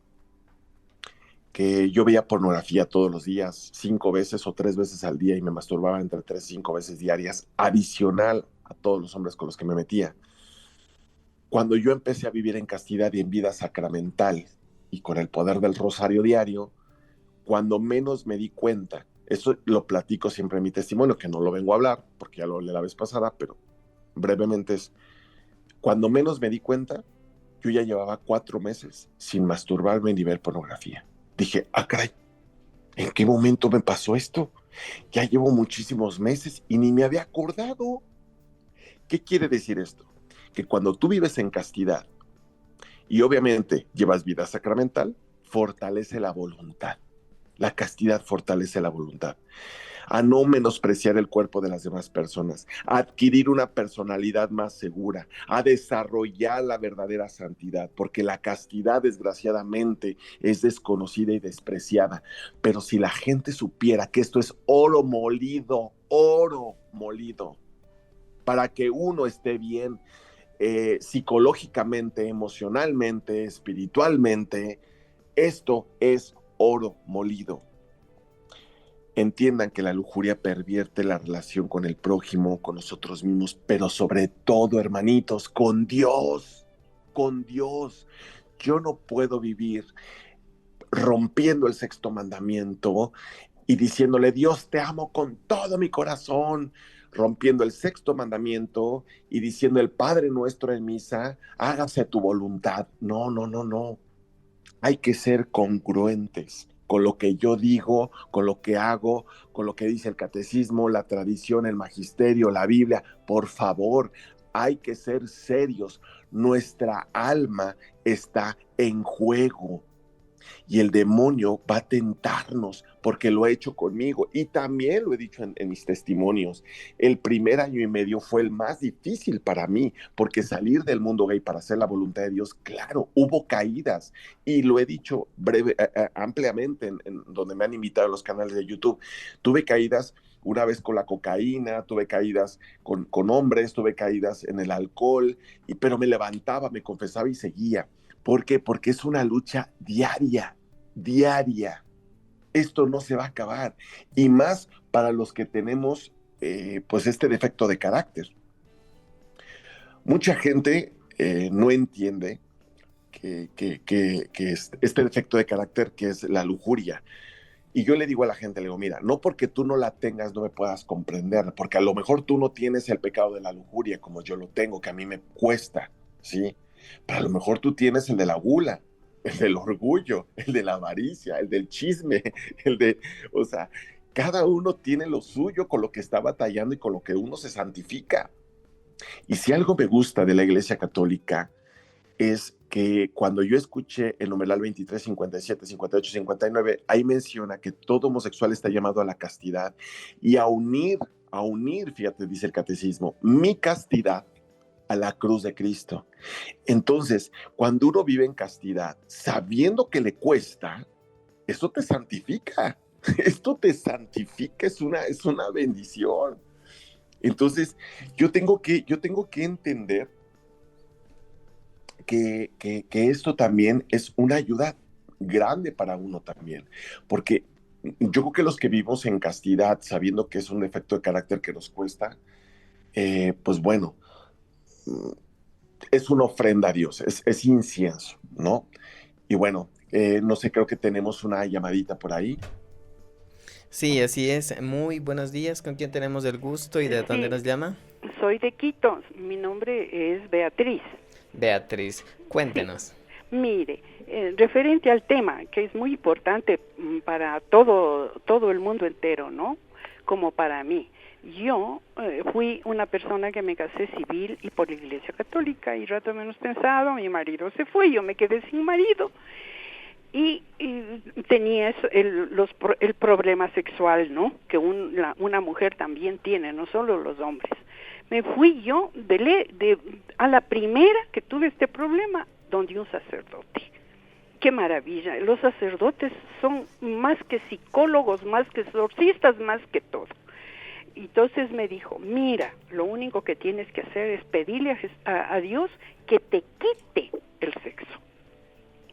que yo veía pornografía todos los días, 5 veces o 3 veces al día, y me masturbaba entre 3 y 5 veces diarias, adicional a todos los hombres con los que me metía. Cuando yo empecé a vivir en castidad y en vida sacramental y con el poder del rosario diario, cuando menos me di cuenta, eso lo platico siempre en mi testimonio, que no lo vengo a hablar, porque ya lo hablé la vez pasada, pero brevemente es, cuando menos me di cuenta, yo ya llevaba 4 meses sin masturbarme ni ver pornografía. Dije, ah, caray, ¿en qué momento me pasó esto? Ya llevo muchísimos meses y ni me había acordado. ¿Qué quiere decir esto? Que cuando tú vives en castidad y obviamente llevas vida sacramental, fortalece la voluntad. La castidad fortalece la voluntad. A no menospreciar el cuerpo de las demás personas, a adquirir una personalidad más segura, a desarrollar la verdadera santidad, porque la castidad, desgraciadamente, es desconocida y despreciada. Pero si la gente supiera que esto es oro molido, para que uno esté bien, psicológicamente, emocionalmente, espiritualmente, esto es oro molido. Entiendan que la lujuria pervierte la relación con el prójimo, con nosotros mismos, pero sobre todo, hermanitos, con Dios, con Dios. Yo no puedo vivir rompiendo el sexto mandamiento y diciéndole, Dios, te amo con todo mi corazón, rompiendo el sexto mandamiento y diciendo, el Padre nuestro en misa, hágase tu voluntad. No, no, no, no. Hay que ser congruentes con lo que yo digo, con lo que hago, con lo que dice el catecismo, la tradición, el magisterio, la Biblia. Por favor, hay que ser serios. Nuestra alma está en juego. Y el demonio va a tentarnos porque lo ha hecho conmigo. Y también lo he dicho en mis testimonios. El primer año y medio fue el más difícil para mí, porque salir del mundo gay para hacer la voluntad de Dios, claro, hubo caídas. Y lo he dicho ampliamente en donde me han invitado a los canales de YouTube. Tuve caídas una vez con la cocaína, tuve caídas con hombres, tuve caídas en el alcohol, pero me levantaba, me confesaba y seguía. ¿Por qué? Porque es una lucha diaria, diaria. Esto no se va a acabar. Y más para los que tenemos pues este defecto de carácter. Mucha gente no entiende que este defecto de carácter, que es la lujuria. Y yo le digo a la gente, le digo, mira, no porque tú no la tengas no me puedas comprender, porque a lo mejor tú no tienes el pecado de la lujuria como yo lo tengo, que a mí me cuesta, ¿sí? Pero a lo mejor tú tienes el de la gula, el del orgullo, el de la avaricia, el del chisme, o sea, cada uno tiene lo suyo con lo que está batallando y con lo que uno se santifica. Y si algo me gusta de la Iglesia Católica es que cuando yo escuché el numeral 23, 57, 58, 59, ahí menciona que todo homosexual está llamado a la castidad y a unir, fíjate, dice el catecismo, mi castidad a la cruz de Cristo. Entonces, cuando uno vive en castidad, sabiendo que le cuesta, eso te santifica. Esto te santifica, es una bendición. Entonces, yo tengo que entender que esto también es una ayuda grande para uno también, porque yo creo que los que vivimos en castidad, sabiendo que es un defecto de carácter que nos cuesta, pues bueno, es una ofrenda a Dios, es incienso, ¿no? Y bueno, no sé, creo que tenemos una llamadita por ahí. Sí, así es. Muy buenos días. ¿Con quién tenemos el gusto y de dónde nos llama? Soy de Quito. Mi nombre es Beatriz. Beatriz, cuéntenos. Sí. Mire, referente al tema, que es muy importante para todo el mundo entero, ¿no? Como para mí. Yo fui una persona que me casé civil y por la Iglesia Católica, y rato menos pensado, mi marido se fue, yo me quedé sin marido. Y tenía el problema sexual, ¿no? Que una mujer también tiene, no solo los hombres. Me fui yo a la primera que tuve este problema, donde un sacerdote. ¡Qué maravilla! Los sacerdotes son más que psicólogos, más que exorcistas, más que todo. Entonces me dijo, mira, lo único que tienes que hacer es pedirle a Dios que te quite el sexo,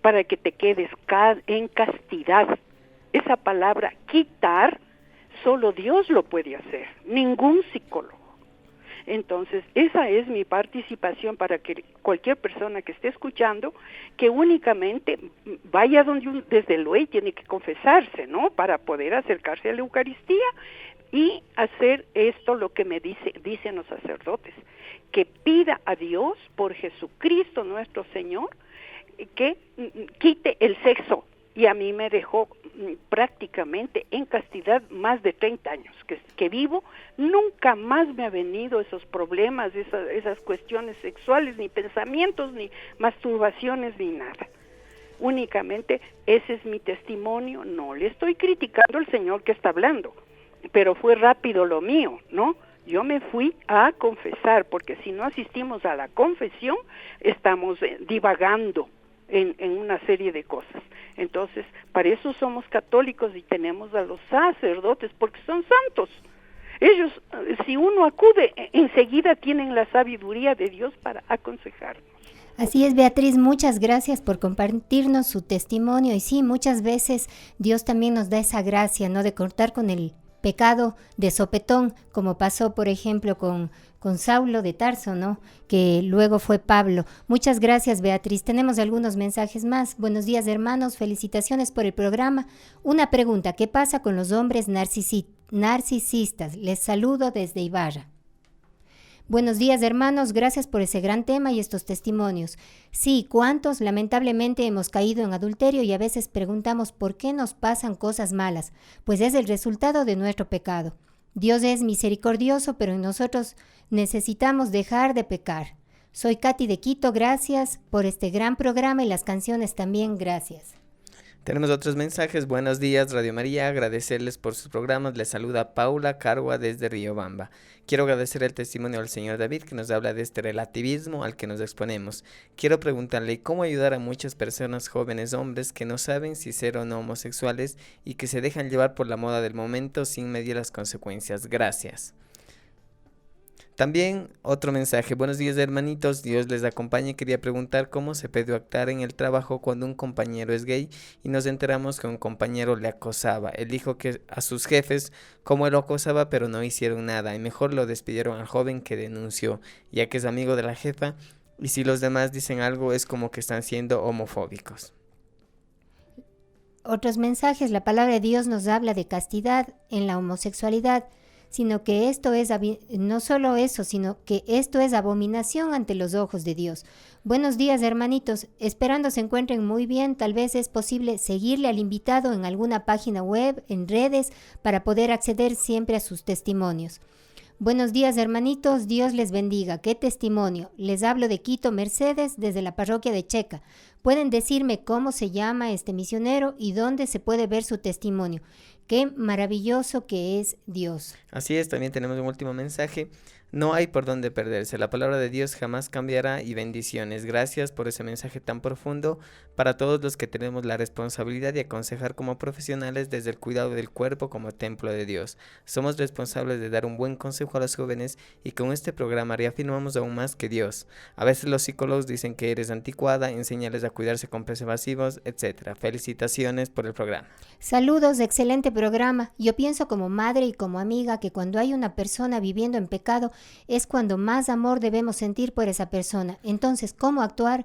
para que te quedes en castidad. Esa palabra quitar, solo Dios lo puede hacer, ningún psicólogo. Entonces, esa es mi participación para que cualquier persona que esté escuchando, que únicamente vaya desde luego tiene que confesarse, ¿no? Para poder acercarse a la Eucaristía y hacer esto lo que dicen los sacerdotes, que pida a Dios por Jesucristo nuestro Señor, que quite el sexo. Y a mí me dejó prácticamente en castidad más de 30 años que vivo. Nunca más me ha venido esos problemas, esas cuestiones sexuales, ni pensamientos, ni masturbaciones, ni nada. Únicamente ese es mi testimonio. No le estoy criticando al Señor que está hablando, pero fue rápido lo mío, ¿no? Yo me fui a confesar, porque si no asistimos a la confesión, estamos divagando en una serie de cosas. Entonces, para eso somos católicos y tenemos a los sacerdotes, porque son santos. Ellos, si uno acude, enseguida tienen la sabiduría de Dios para aconsejarnos. Así es, Beatriz, muchas gracias por compartirnos su testimonio. Y sí, muchas veces Dios también nos da esa gracia, ¿no?, de cortar con el pecado de sopetón, como pasó, por ejemplo, con Saulo de Tarso, ¿no?, que luego fue Pablo. Muchas gracias, Beatriz. Tenemos algunos mensajes más. Buenos días, hermanos. Felicitaciones por el programa. Una pregunta, ¿qué pasa con los hombres narcisistas? Les saludo desde Ibarra. Buenos días, hermanos, gracias por ese gran tema y estos testimonios. Sí, ¿cuántos lamentablemente hemos caído en adulterio y a veces preguntamos por qué nos pasan cosas malas? Pues es el resultado de nuestro pecado. Dios es misericordioso, pero nosotros necesitamos dejar de pecar. Soy Katy de Quito, gracias por este gran programa y las canciones también, gracias. Tenemos otros mensajes. Buenos días, Radio María. Agradecerles por sus programas. Les saluda Paula Carua desde Riobamba. Quiero agradecer el testimonio al señor David, que nos habla de este relativismo al que nos exponemos. Quiero preguntarle cómo ayudar a muchas personas, jóvenes hombres, que no saben si ser o no homosexuales y que se dejan llevar por la moda del momento sin medir las consecuencias. Gracias. También otro mensaje. Buenos días, hermanitos, Dios les acompañe. Quería preguntar cómo se puede actuar en el trabajo cuando un compañero es gay y nos enteramos que un compañero le acosaba. Él dijo que a sus jefes cómo lo acosaba, pero no hicieron nada y mejor lo despidieron al joven que denunció, ya que es amigo de la jefa, y si los demás dicen algo es como que están siendo homofóbicos. Otros mensajes. La palabra de Dios nos habla de castidad en la homosexualidad, sino que esto es, no solo eso, sino que esto es abominación ante los ojos de Dios. Buenos días, hermanitos, esperando se encuentren muy bien. Tal vez es posible seguirle al invitado en alguna página web, en redes, para poder acceder siempre a sus testimonios. Buenos días, hermanitos, Dios les bendiga. ¡Qué testimonio! Les hablo de Quito, Mercedes, desde la parroquia de Checa. ¿Pueden decirme cómo se llama este misionero y dónde se puede ver su testimonio? ¡Qué maravilloso que es Dios! Así es, también tenemos un último mensaje. No hay por dónde perderse. La palabra de Dios jamás cambiará y bendiciones. Gracias por ese mensaje tan profundo para todos los que tenemos la responsabilidad de aconsejar como profesionales desde el cuidado del cuerpo como templo de Dios. Somos responsables de dar un buen consejo a los jóvenes y con este programa reafirmamos aún más que Dios. A veces los psicólogos dicen que eres anticuada, enséñales a cuidarse con preservativos, etc. Felicitaciones por el programa. Saludos, excelente programa. Yo pienso como madre y como amiga que cuando hay una persona viviendo en pecado es cuando más amor debemos sentir por esa persona. Entonces, ¿cómo actuar?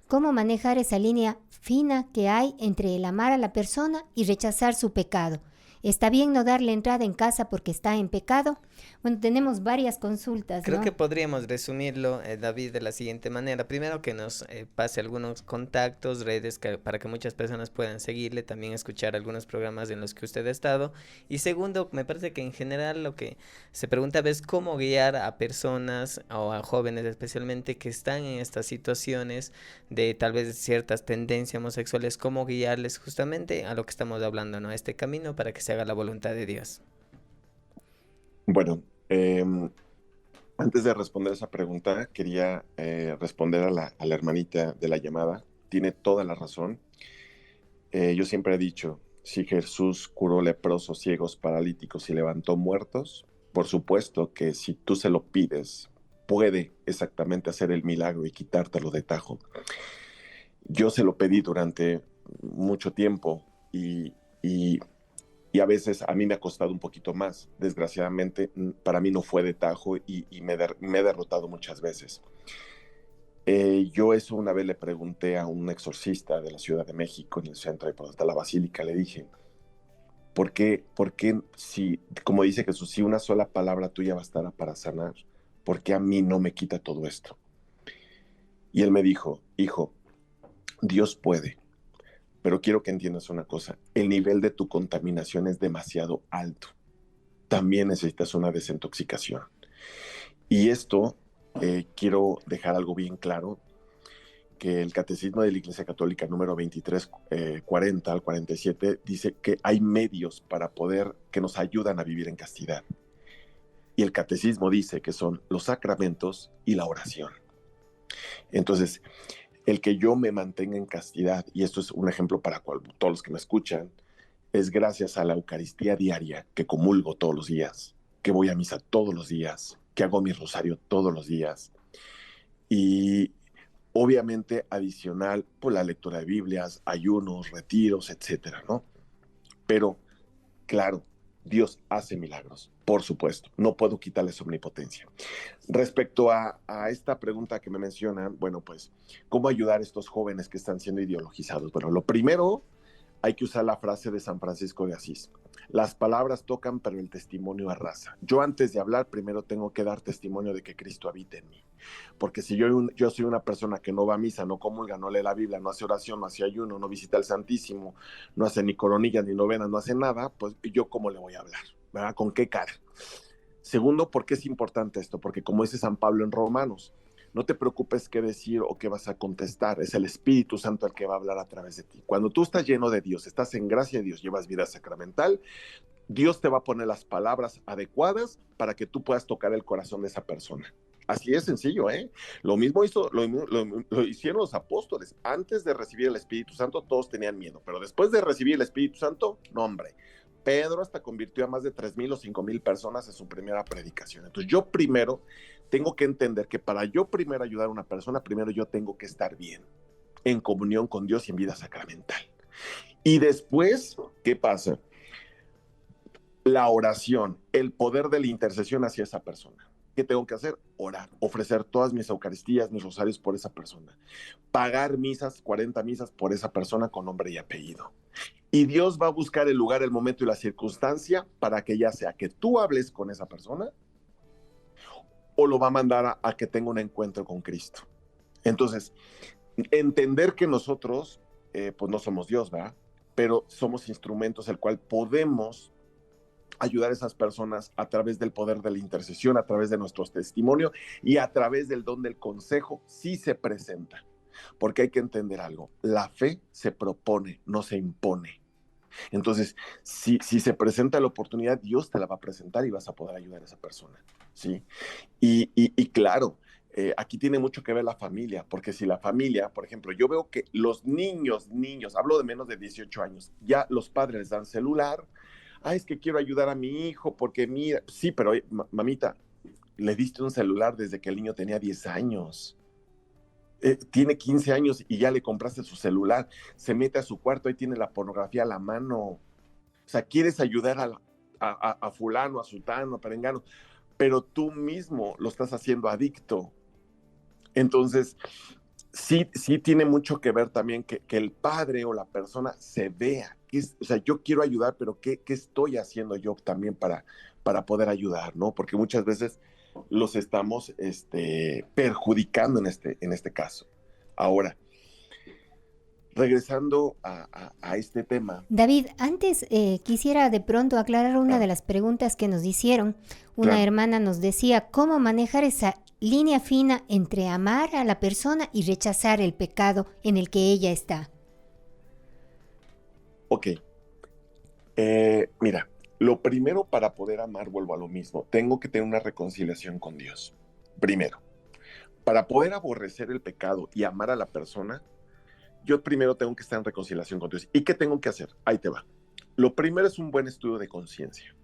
¿Cómo manejar esa línea fina que hay entre el amar a la persona y rechazar su pecado? ¿Está bien no darle entrada en casa porque está en pecado? Bueno, tenemos varias consultas, Creo ¿no? que podríamos resumirlo, David, de la siguiente manera. Primero, que nos pase algunos contactos, redes, para que muchas personas puedan seguirle, también escuchar algunos programas en los que usted ha estado. Y segundo, me parece que en general lo que se pregunta es cómo guiar a personas o a jóvenes especialmente que están en estas situaciones de tal vez ciertas tendencias homosexuales, cómo guiarles justamente a lo que estamos hablando, ¿no? A este camino para que se haga la voluntad de Dios. Bueno, antes de responder esa pregunta, quería responder a la hermanita de la llamada. Tiene toda la razón. Yo siempre he dicho, si Jesús curó leprosos, ciegos, paralíticos y levantó muertos, por supuesto que si tú se lo pides, puede exactamente hacer el milagro y quitártelo de tajo. Yo se lo pedí durante mucho tiempo y a veces a mí me ha costado un poquito más. Desgraciadamente, para mí no fue de tajo y me he derrotado muchas veces. Yo eso una vez le pregunté a un exorcista de la Ciudad de México, en el centro de la Basílica, le dije, ¿por qué si, como dice Jesús, si una sola palabra tuya bastará para sanar, por qué a mí no me quita todo esto? Y él me dijo, hijo, Dios puede, pero quiero que entiendas una cosa, el nivel de tu contaminación es demasiado alto. También necesitas una desintoxicación. Y esto, quiero dejar algo bien claro, que el Catecismo de la Iglesia Católica número 2340 al 47 dice que hay medios para poder, que nos ayudan a vivir en castidad. Y el Catecismo dice que son los sacramentos y la oración. Entonces, el que yo me mantenga en castidad, y esto es un ejemplo para todos los que me escuchan, es gracias a la Eucaristía diaria que comulgo todos los días, que voy a misa todos los días, que hago mi rosario todos los días. Y obviamente adicional por la lectura de Biblias, ayunos, retiros, etcétera, ¿no? Pero, claro, Dios hace milagros, por supuesto. No puedo quitarle su omnipotencia. Respecto a esta pregunta que me mencionan, bueno, pues, ¿cómo ayudar a estos jóvenes que están siendo ideologizados? Bueno, lo primero, hay que usar la frase de San Francisco de Asís. Las palabras tocan, pero el testimonio arrasa. Yo antes de hablar, primero tengo que dar testimonio de que Cristo habita en mí. Porque si yo soy una persona que no va a misa, no comulga, no lee la Biblia, no hace oración, no hace ayuno, no visita al Santísimo, no hace ni coronillas, ni novenas, no hace nada, pues yo cómo le voy a hablar, ¿verdad? ¿Con qué cara? Segundo, ¿por qué es importante esto? Porque como dice San Pablo en Romanos, no te preocupes qué decir o qué vas a contestar, es el Espíritu Santo el que va a hablar a través de ti. Cuando tú estás lleno de Dios, estás en gracia de Dios, llevas vida sacramental, Dios te va a poner las palabras adecuadas para que tú puedas tocar el corazón de esa persona. Así es sencillo, ¿eh? Lo mismo lo hicieron los apóstoles. Antes de recibir el Espíritu Santo, todos tenían miedo, pero después de recibir el Espíritu Santo, no, hombre. Pedro hasta convirtió a más de 3,000 o 5,000 personas en su primera predicación. Entonces yo primero tengo que entender que para yo primero ayudar a una persona, primero yo tengo que estar bien, en comunión con Dios y en vida sacramental. Y después, ¿qué pasa? La oración, el poder de la intercesión hacia esa persona. ¿Qué tengo que hacer? Orar, ofrecer todas mis eucaristías, mis rosarios por esa persona, pagar misas, 40 misas por esa persona con nombre y apellido. Y Dios va a buscar el lugar, el momento y la circunstancia para que ya sea que tú hables con esa persona o lo va a mandar a que tenga un encuentro con Cristo. Entonces, entender que nosotros, pues no somos Dios, ¿verdad? Pero somos instrumentos el cual podemos ayudar a esas personas a través del poder de la intercesión, a través de nuestro testimonio y a través del don del consejo, si se presenta. Porque hay que entender algo, la fe se propone, no se impone. Entonces, si se presenta la oportunidad, Dios te la va a presentar y vas a poder ayudar a esa persona, ¿sí? Y claro, aquí tiene mucho que ver la familia, porque si la familia, por ejemplo, yo veo que los niños, hablo de menos de 18 años, ya los padres les dan celular. Es que quiero ayudar a mi hijo porque mira, sí, pero mamita, le diste un celular desde que el niño tenía 10 años. Tiene 15 años y ya le compraste su celular, se mete a su cuarto y tiene la pornografía a la mano. sea, quieres ayudar a fulano, a sultano, a perengano, pero tú mismo lo estás haciendo adicto. Entonces, sí tiene mucho que ver también que el padre o la persona se vea. O sea, yo quiero ayudar, pero ¿qué estoy haciendo yo también para poder ayudar, ¿no? Porque muchas veces los estamos perjudicando en este caso. Ahora, regresando a este tema. David, antes quisiera de pronto aclarar una de las preguntas que nos hicieron. Una hermana nos decía cómo manejar esa línea fina entre amar a la persona y rechazar el pecado en el que ella está. Ok. Mira, lo primero para poder amar, vuelvo a lo mismo, tengo que tener una reconciliación con Dios. Primero, para poder aborrecer el pecado y amar a la persona, yo primero tengo que estar en reconciliación con Dios. ¿Y qué tengo que hacer? Ahí te va. Lo primero es un buen estudio de conciencia.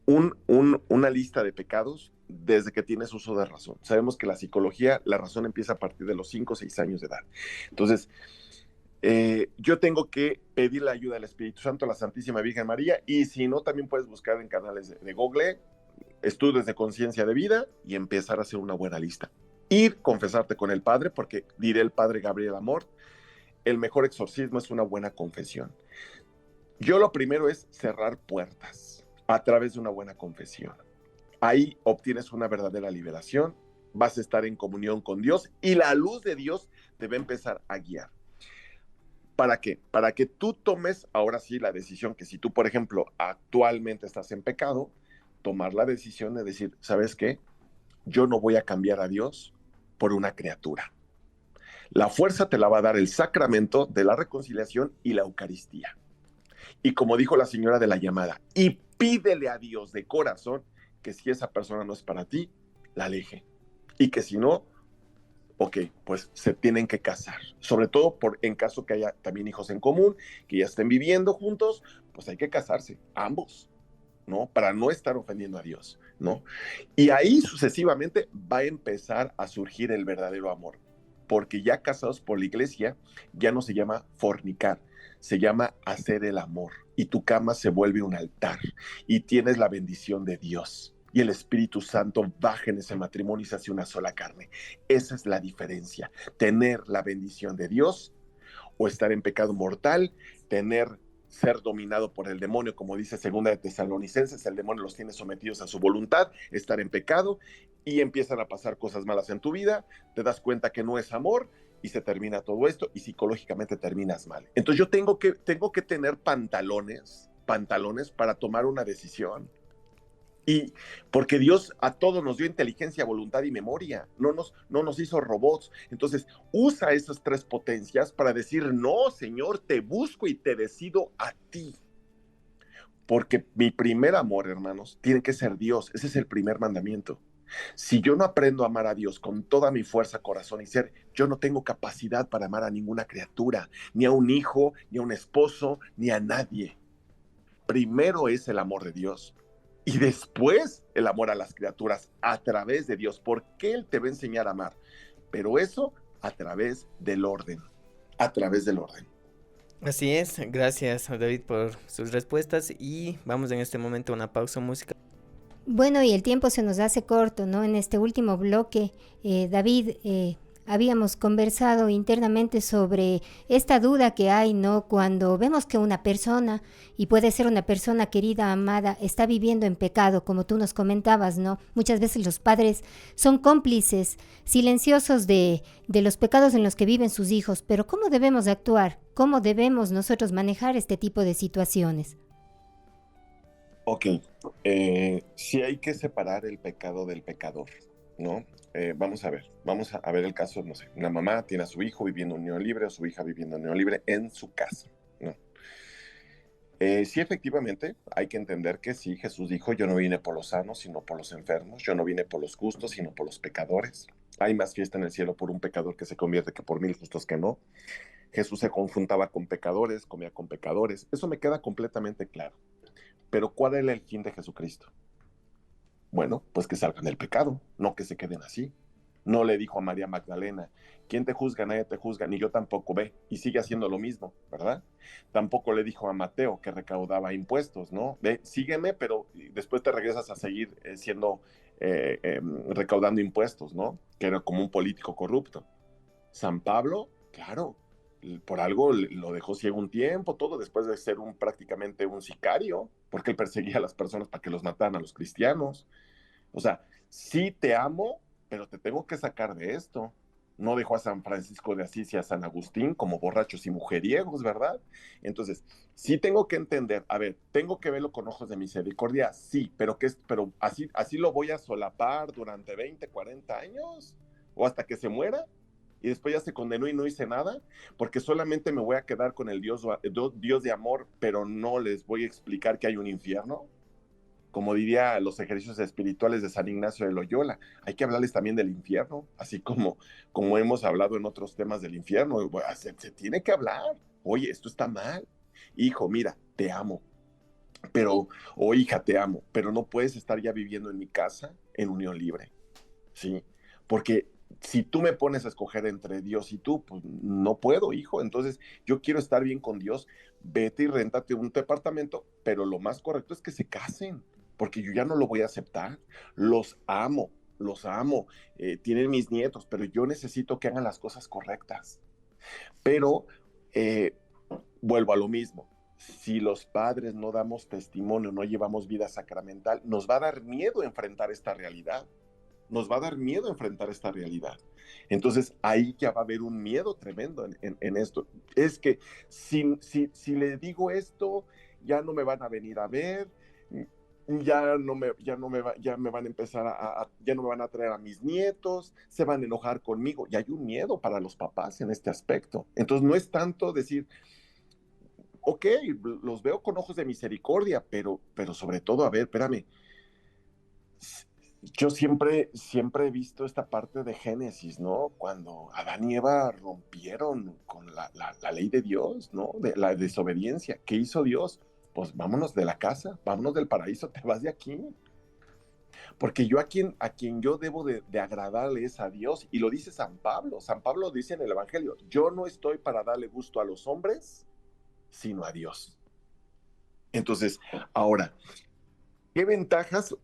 Una lista de pecados desde que tienes uso de razón. Sabemos que la psicología, la razón empieza a partir de los 5 o 6 años de edad. Entonces, yo tengo que pedir la ayuda del Espíritu Santo, a la Santísima Virgen María, y si no, también puedes buscar en canales de Google, estudios de conciencia de vida, y empezar a hacer una buena lista. Ir, confesarte con el Padre, porque diré el Padre Gabriel Amor, el mejor exorcismo es una buena confesión. Yo lo primero es cerrar puertas a través de una buena confesión. Ahí obtienes una verdadera liberación, vas a estar en comunión con Dios y la luz de Dios te va a empezar a guiar. ¿Para qué? Para que tú tomes ahora sí la decisión que si tú, por ejemplo, actualmente estás en pecado, tomar la decisión de decir, ¿sabes qué? Yo no voy a cambiar a Dios por una criatura. La fuerza te la va a dar el sacramento de la reconciliación y la Eucaristía. Y como dijo la señora de la llamada, y pídele a Dios de corazón que si esa persona no es para ti, la aleje. Y que si no, ok, pues se tienen que casar. Sobre todo en caso que haya también hijos en común, que ya estén viviendo juntos, pues hay que casarse, ambos, ¿no? Para no estar ofendiendo a Dios, ¿no? Y ahí sucesivamente va a empezar a surgir el verdadero amor. Porque ya casados por la iglesia, ya no se llama fornicar, se llama hacer el amor. Y tu cama se vuelve un altar y tienes la bendición de Dios. Y el Espíritu Santo baja en ese matrimonio y se hace una sola carne. Esa es la diferencia. Tener la bendición de Dios o estar en pecado mortal, ser dominado por el demonio, como dice Segunda de Tesalonicenses, el demonio los tiene sometidos a su voluntad, estar en pecado y empiezan a pasar cosas malas en tu vida, te das cuenta que no es amor y se termina todo esto y psicológicamente terminas mal. Entonces yo tengo que tener pantalones para tomar una decisión. Y porque Dios a todos nos dio inteligencia, voluntad y memoria, no nos hizo robots. Entonces usa esas tres potencias para decir, no, Señor, te busco y te decido a ti. Porque mi primer amor, hermanos, tiene que ser Dios. Ese es el primer mandamiento. Si yo no aprendo a amar a Dios con toda mi fuerza, corazón y ser, yo no tengo capacidad para amar a ninguna criatura, ni a un hijo, ni a un esposo, ni a nadie. Primero es el amor de Dios. Y después el amor a las criaturas a través de Dios, porque Él te va a enseñar a amar. Pero eso a través del orden, a través del orden. Así es, gracias David por sus respuestas y vamos en este momento a una pausa musical. Bueno, y el tiempo se nos hace corto, ¿no? En este último bloque, David, habíamos conversado internamente sobre esta duda que hay, ¿no? Cuando vemos que una persona, y puede ser una persona querida, amada, está viviendo en pecado, como tú nos comentabas, ¿no? Muchas veces los padres son cómplices silenciosos de los pecados en los que viven sus hijos, pero ¿cómo debemos actuar? ¿Cómo debemos nosotros manejar este tipo de situaciones? Ok, sí hay que separar el pecado del pecador, ¿no? Vamos a ver el caso, no sé, una mamá tiene a su hijo viviendo en unión libre o su hija viviendo en unión libre en su casa, ¿no? Sí, efectivamente, hay que entender que sí, Jesús dijo, yo no vine por los sanos, sino por los enfermos, yo no vine por los justos, sino por los pecadores. Hay más fiesta en el cielo por un pecador que se convierte que por 1000 justos que no. Jesús se confrontaba con pecadores, comía con pecadores, eso me queda completamente claro. Pero ¿cuál era el fin de Jesucristo? Bueno, pues que salgan del pecado, no que se queden así. No le dijo a María Magdalena, ¿quién te juzga? Nadie te juzga, ni yo tampoco, ve, y sigue haciendo lo mismo, ¿verdad? Tampoco le dijo a Mateo, que recaudaba impuestos, ¿no? Ve, sígueme, pero después te regresas a seguir recaudando impuestos, ¿no? Que era como un político corrupto. San Pablo, claro, por algo lo dejó ciego un tiempo, todo después de ser prácticamente un sicario, porque él perseguía a las personas para que los mataran a los cristianos. O sea, sí te amo, pero te tengo que sacar de esto. No dejó a San Francisco de Asís y a San Agustín como borrachos y mujeriegos, ¿verdad? Entonces, sí tengo que entender, a ver, tengo que verlo con ojos de misericordia, sí, pero así lo voy a solapar durante 20, 40 años o hasta que se muera y después ya se condenó y no hice nada, porque solamente me voy a quedar con el Dios de amor, pero no les voy a explicar que hay un infierno. Como diría los ejercicios espirituales de San Ignacio de Loyola, hay que hablarles también del infierno, así como hemos hablado en otros temas del infierno. Se tiene que hablar. Oye, esto está mal. Hijo, mira, te amo, o hija, te amo, pero no puedes estar ya viviendo en mi casa en unión libre, ¿sí? Porque si tú me pones a escoger entre Dios y tú, pues no puedo, hijo. Entonces, yo quiero estar bien con Dios. Vete y réntate un departamento, pero lo más correcto es que se casen, porque yo ya no lo voy a aceptar. Los amo, tienen mis nietos, pero yo necesito que hagan las cosas correctas. Pero eh, vuelvo a lo mismo. Si los padres no damos testimonio, no llevamos vida sacramental, nos va a dar miedo enfrentar esta realidad. Nos va a dar miedo enfrentar esta realidad. Entonces ahí ya va a haber un miedo tremendo en esto. Es que si le digo esto, ya no me van a venir a ver, ya me van a empezar ya no me van a traer a mis nietos, se van a enojar conmigo. Y hay un miedo para los papás en este aspecto. Entonces no es tanto decir, ok, los veo con ojos de misericordia, pero sobre todo, a ver, espérame, yo siempre he visto esta parte de Génesis, ¿no? Cuando Adán y Eva rompieron con la ley de Dios, ¿no? De la desobediencia. ¿Qué hizo Dios? Pues vámonos de la casa, vámonos del paraíso, te vas de aquí. Porque yo a quien yo debo de agradarle es a Dios. Y lo dice San Pablo. San Pablo dice en el Evangelio, yo no estoy para darle gusto a los hombres, sino a Dios. Entonces, ahora, ¿qué ventajas?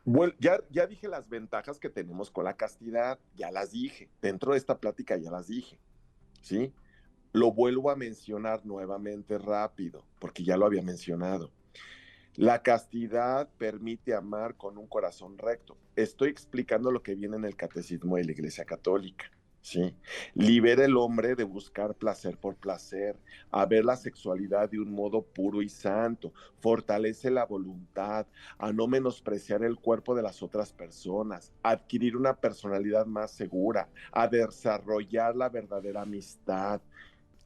Bueno, ya dije las ventajas que tenemos con la castidad, ya las dije. Dentro de esta plática ya las dije, ¿sí? Lo vuelvo a mencionar nuevamente rápido, porque ya lo había mencionado. La castidad permite amar con un corazón recto. Estoy explicando lo que viene en el catecismo de la Iglesia Católica. ¿Sí? Libera el hombre de buscar placer por placer, a ver la sexualidad de un modo puro y santo, fortalece la voluntad, a no menospreciar el cuerpo de las otras personas, a adquirir una personalidad más segura, a desarrollar la verdadera amistad.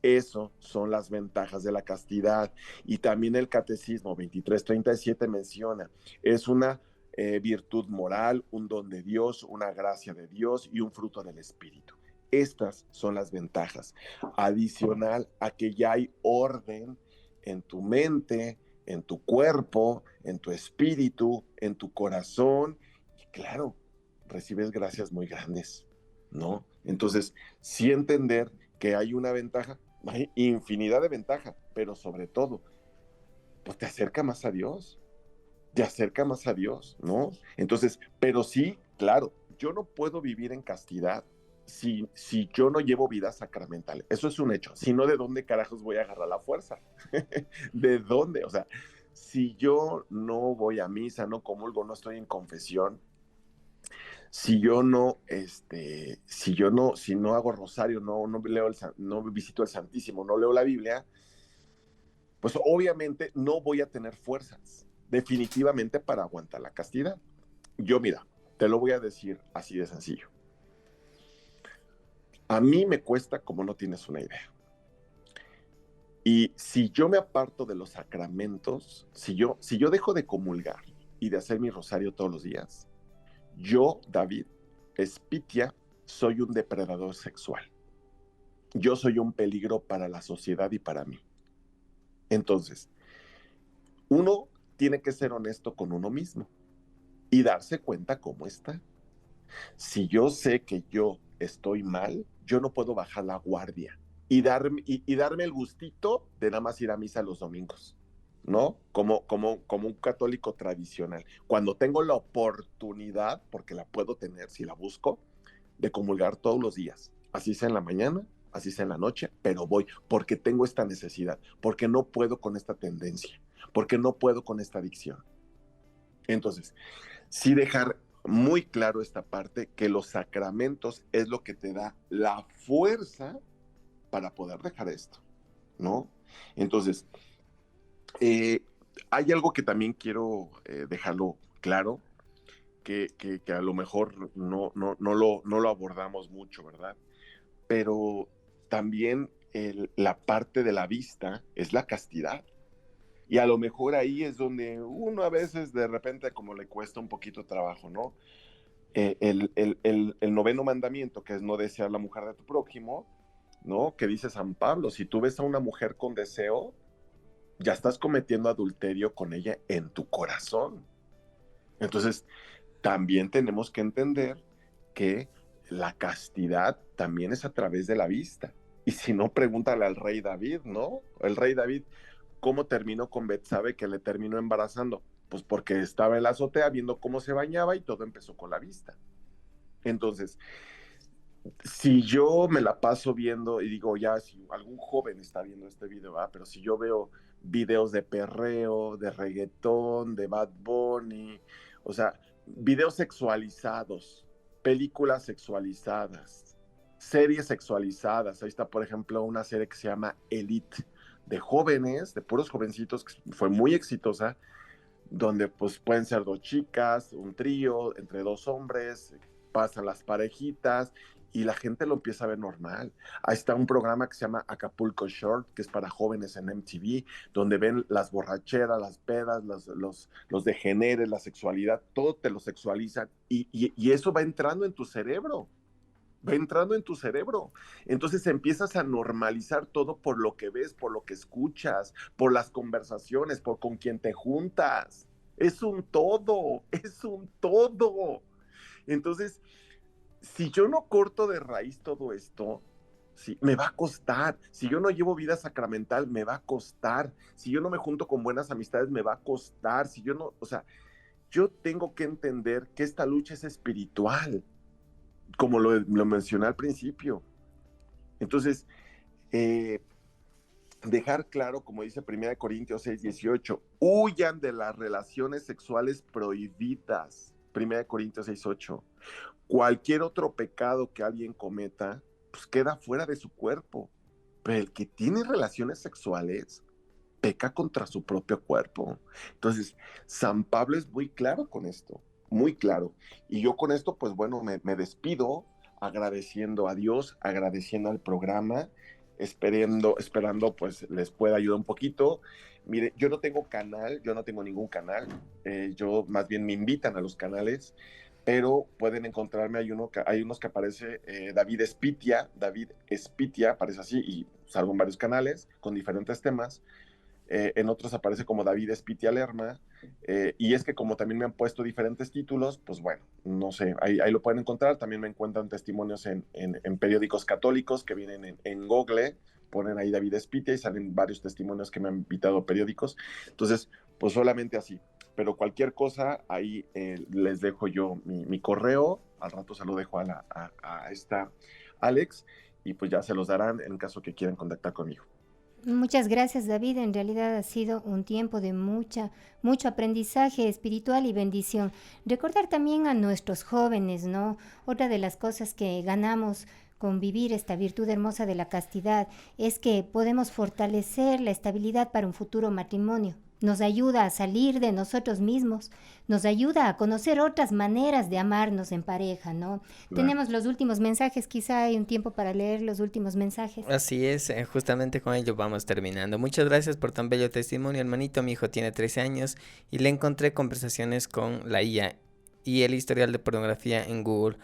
Eso son las ventajas de la castidad. Y también el Catecismo 2337 menciona, es una virtud moral, un don de Dios, una gracia de Dios y un fruto del Espíritu. Estas son las ventajas. Adicional a que ya hay orden en tu mente, en tu cuerpo, en tu espíritu, en tu corazón. Y claro, recibes gracias muy grandes, ¿no? Entonces, sí entender que hay una ventaja, hay infinidad de ventajas, pero sobre todo, pues te acerca más a Dios, ¿no? Entonces, pero sí, claro, yo no puedo vivir en castidad si yo no llevo vida sacramental. Eso es un hecho. Si no, ¿de dónde carajos voy a agarrar la fuerza? ¿De dónde? O sea, si yo no voy a misa, no comulgo, no estoy en confesión, si no hago rosario, no leo no visito el Santísimo, no leo la Biblia, pues obviamente no voy a tener fuerzas, definitivamente, para aguantar la castidad. Yo, mira, te lo voy a decir así de sencillo. A mí me cuesta como no tienes una idea. Y si yo me aparto de los sacramentos, si yo dejo de comulgar y de hacer mi rosario todos los días, yo, David Espitia, soy un depredador sexual. Yo soy un peligro para la sociedad y para mí. Entonces, uno tiene que ser honesto con uno mismo y darse cuenta cómo está. Si yo sé que yo estoy mal, yo no puedo bajar la guardia y darme el gustito de nada más ir a misa los domingos, ¿no? Como un católico tradicional. Cuando tengo la oportunidad, porque la puedo tener si la busco, de comulgar todos los días, así sea en la mañana, así sea en la noche, pero voy porque tengo esta necesidad, porque no puedo con esta tendencia, porque no puedo con esta adicción. Entonces, sí dejar muy claro esta parte, que los sacramentos es lo que te da la fuerza para poder dejar esto, ¿no? Entonces, eh, hay algo que también quiero dejarlo claro, que a lo mejor no lo abordamos mucho, ¿verdad? Pero también la parte de la vista es la castidad. Y a lo mejor ahí es donde uno a veces de repente como le cuesta un poquito trabajo, ¿no? El noveno mandamiento, que es no desear la mujer de tu prójimo, ¿no? Que dice San Pablo, si tú ves a una mujer con deseo, ya estás cometiendo adulterio con ella en tu corazón. Entonces, también tenemos que entender que la castidad también es a través de la vista. Y si no, pregúntale al rey David, ¿no? El rey David, ¿cómo terminó con Betsabe, que le terminó embarazando? Pues porque estaba en la azotea viendo cómo se bañaba y todo empezó con la vista. Entonces, si yo me la paso viendo y digo, ya, si algún joven está viendo este video, pero si yo veo videos de perreo, de reggaetón, de Bad Bunny, o sea, videos sexualizados, películas sexualizadas, series sexualizadas. Ahí está, por ejemplo, una serie que se llama Elite, de jóvenes, de puros jovencitos, que fue muy exitosa, donde pues pueden ser dos chicas, un trío, entre dos hombres, pasan las parejitas y la gente lo empieza a ver normal. Ahí está un programa que se llama Acapulco Short, que es para jóvenes en MTV, donde ven las borracheras, las pedas, los degeneres, la sexualidad, todo te lo sexualizan y eso va entrando en tu cerebro. Va entrando en tu cerebro. Entonces empiezas a normalizar todo por lo que ves, por lo que escuchas, por las conversaciones, por con quien te juntas. Es un todo, es un todo. Entonces, si yo no corto de raíz todo esto, sí, me va a costar. Si yo no llevo vida sacramental, me va a costar. Si yo no me junto con buenas amistades, me va a costar. Si yo no, o sea, yo tengo que entender que esta lucha es espiritual, como lo mencioné al principio. Entonces, dejar claro, como dice 1 Corintios 6:18, huyan de las relaciones sexuales prohibidas. 1 Corintios 6:8. Cualquier otro pecado que alguien cometa, pues queda fuera de su cuerpo. Pero el que tiene relaciones sexuales peca contra su propio cuerpo. Entonces, San Pablo es muy claro con esto, muy claro. Y yo con esto, pues bueno, me despido agradeciendo a Dios, agradeciendo al programa, esperando pues les pueda ayudar un poquito. Mire, yo no tengo canal, yo no tengo ningún canal, yo más bien me invitan a los canales, pero pueden encontrarme, hay unos que aparece David Espitia, aparece así, y salgo en varios canales con diferentes temas. En otros aparece como David Espitia Lerma, y es que como también me han puesto diferentes títulos, pues bueno, no sé, ahí lo pueden encontrar. También me encuentran testimonios en periódicos católicos que vienen en Google, ponen ahí David Espitia y salen varios testimonios que me han invitado a periódicos. Entonces, pues solamente así. Pero cualquier cosa, ahí les dejo yo mi correo, al rato se lo dejo a esta Alex, y pues ya se los darán en caso que quieran contactar conmigo. Muchas gracias, David. En realidad ha sido un tiempo de mucho aprendizaje espiritual y bendición. Recordar también a nuestros jóvenes, ¿no? Otra de las cosas que ganamos con vivir esta virtud hermosa de la castidad es que podemos fortalecer la estabilidad para un futuro matrimonio. Nos ayuda a salir de nosotros mismos, nos ayuda a conocer otras maneras de amarnos en pareja, ¿no? Claro. Tenemos los últimos mensajes, quizá hay un tiempo para leer los últimos mensajes. Así es, justamente con ello vamos terminando. Muchas gracias por tan bello testimonio, hermanito. Mi hijo tiene 13 años y le encontré conversaciones con la IA y el historial de pornografía en Google.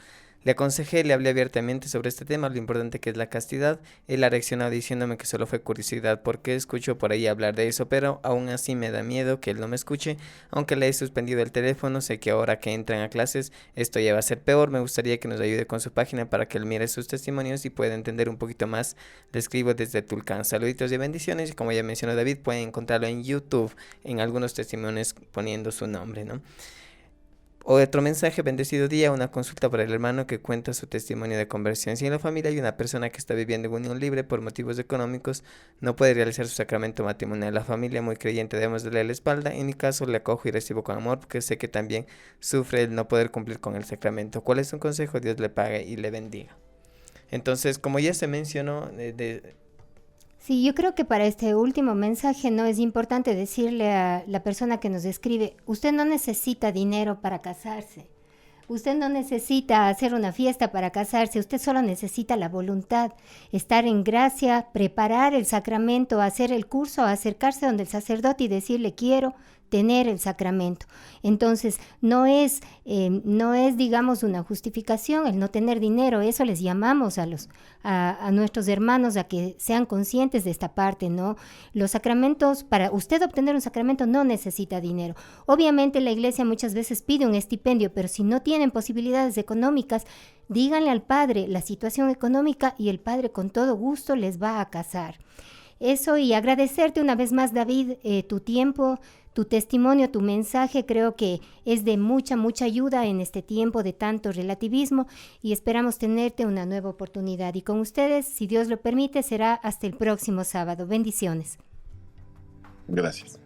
Le aconsejé, le hablé abiertamente sobre este tema, lo importante que es la castidad. Él ha reaccionado diciéndome que solo fue curiosidad porque escucho por ahí hablar de eso, pero aún así me da miedo que él no me escuche. Aunque le he suspendido el teléfono, sé que ahora que entran a clases esto ya va a ser peor. Me gustaría que nos ayude con su página para que él mire sus testimonios y pueda entender un poquito más. Le escribo desde Tulcán. Saluditos y bendiciones. Y como ya mencionó David, pueden encontrarlo en YouTube, en algunos testimonios poniendo su nombre, ¿no? Otro mensaje: bendecido día, una consulta para el hermano que cuenta su testimonio de conversión. Si en la familia hay una persona que está viviendo en unión libre por motivos económicos, no puede realizar su sacramento matrimonial. La familia muy creyente debemos darle la espalda. En mi caso le acojo y recibo con amor porque sé que también sufre el no poder cumplir con el sacramento. ¿Cuál es un consejo? Dios le pague y le bendiga. Entonces, como ya se mencionó, Sí, yo creo que para este último mensaje no es importante decirle a la persona que nos escribe, usted no necesita dinero para casarse, usted no necesita hacer una fiesta para casarse, usted solo necesita la voluntad, estar en gracia, preparar el sacramento, hacer el curso, acercarse donde el sacerdote y decirle quiero tener el sacramento. Entonces, no es, digamos, una justificación el no tener dinero. Eso les llamamos a nuestros hermanos a que sean conscientes de esta parte, ¿no? Los sacramentos, para usted obtener un sacramento no necesita dinero. Obviamente la iglesia muchas veces pide un estipendio, pero si no tienen posibilidades económicas, díganle al padre la situación económica y el padre con todo gusto les va a casar. Eso, y agradecerte una vez más, David, tu tiempo, tu testimonio, tu mensaje. Creo que es de mucha ayuda en este tiempo de tanto relativismo y esperamos tenerte una nueva oportunidad. Y con ustedes, si Dios lo permite, será hasta el próximo sábado. Bendiciones. Gracias.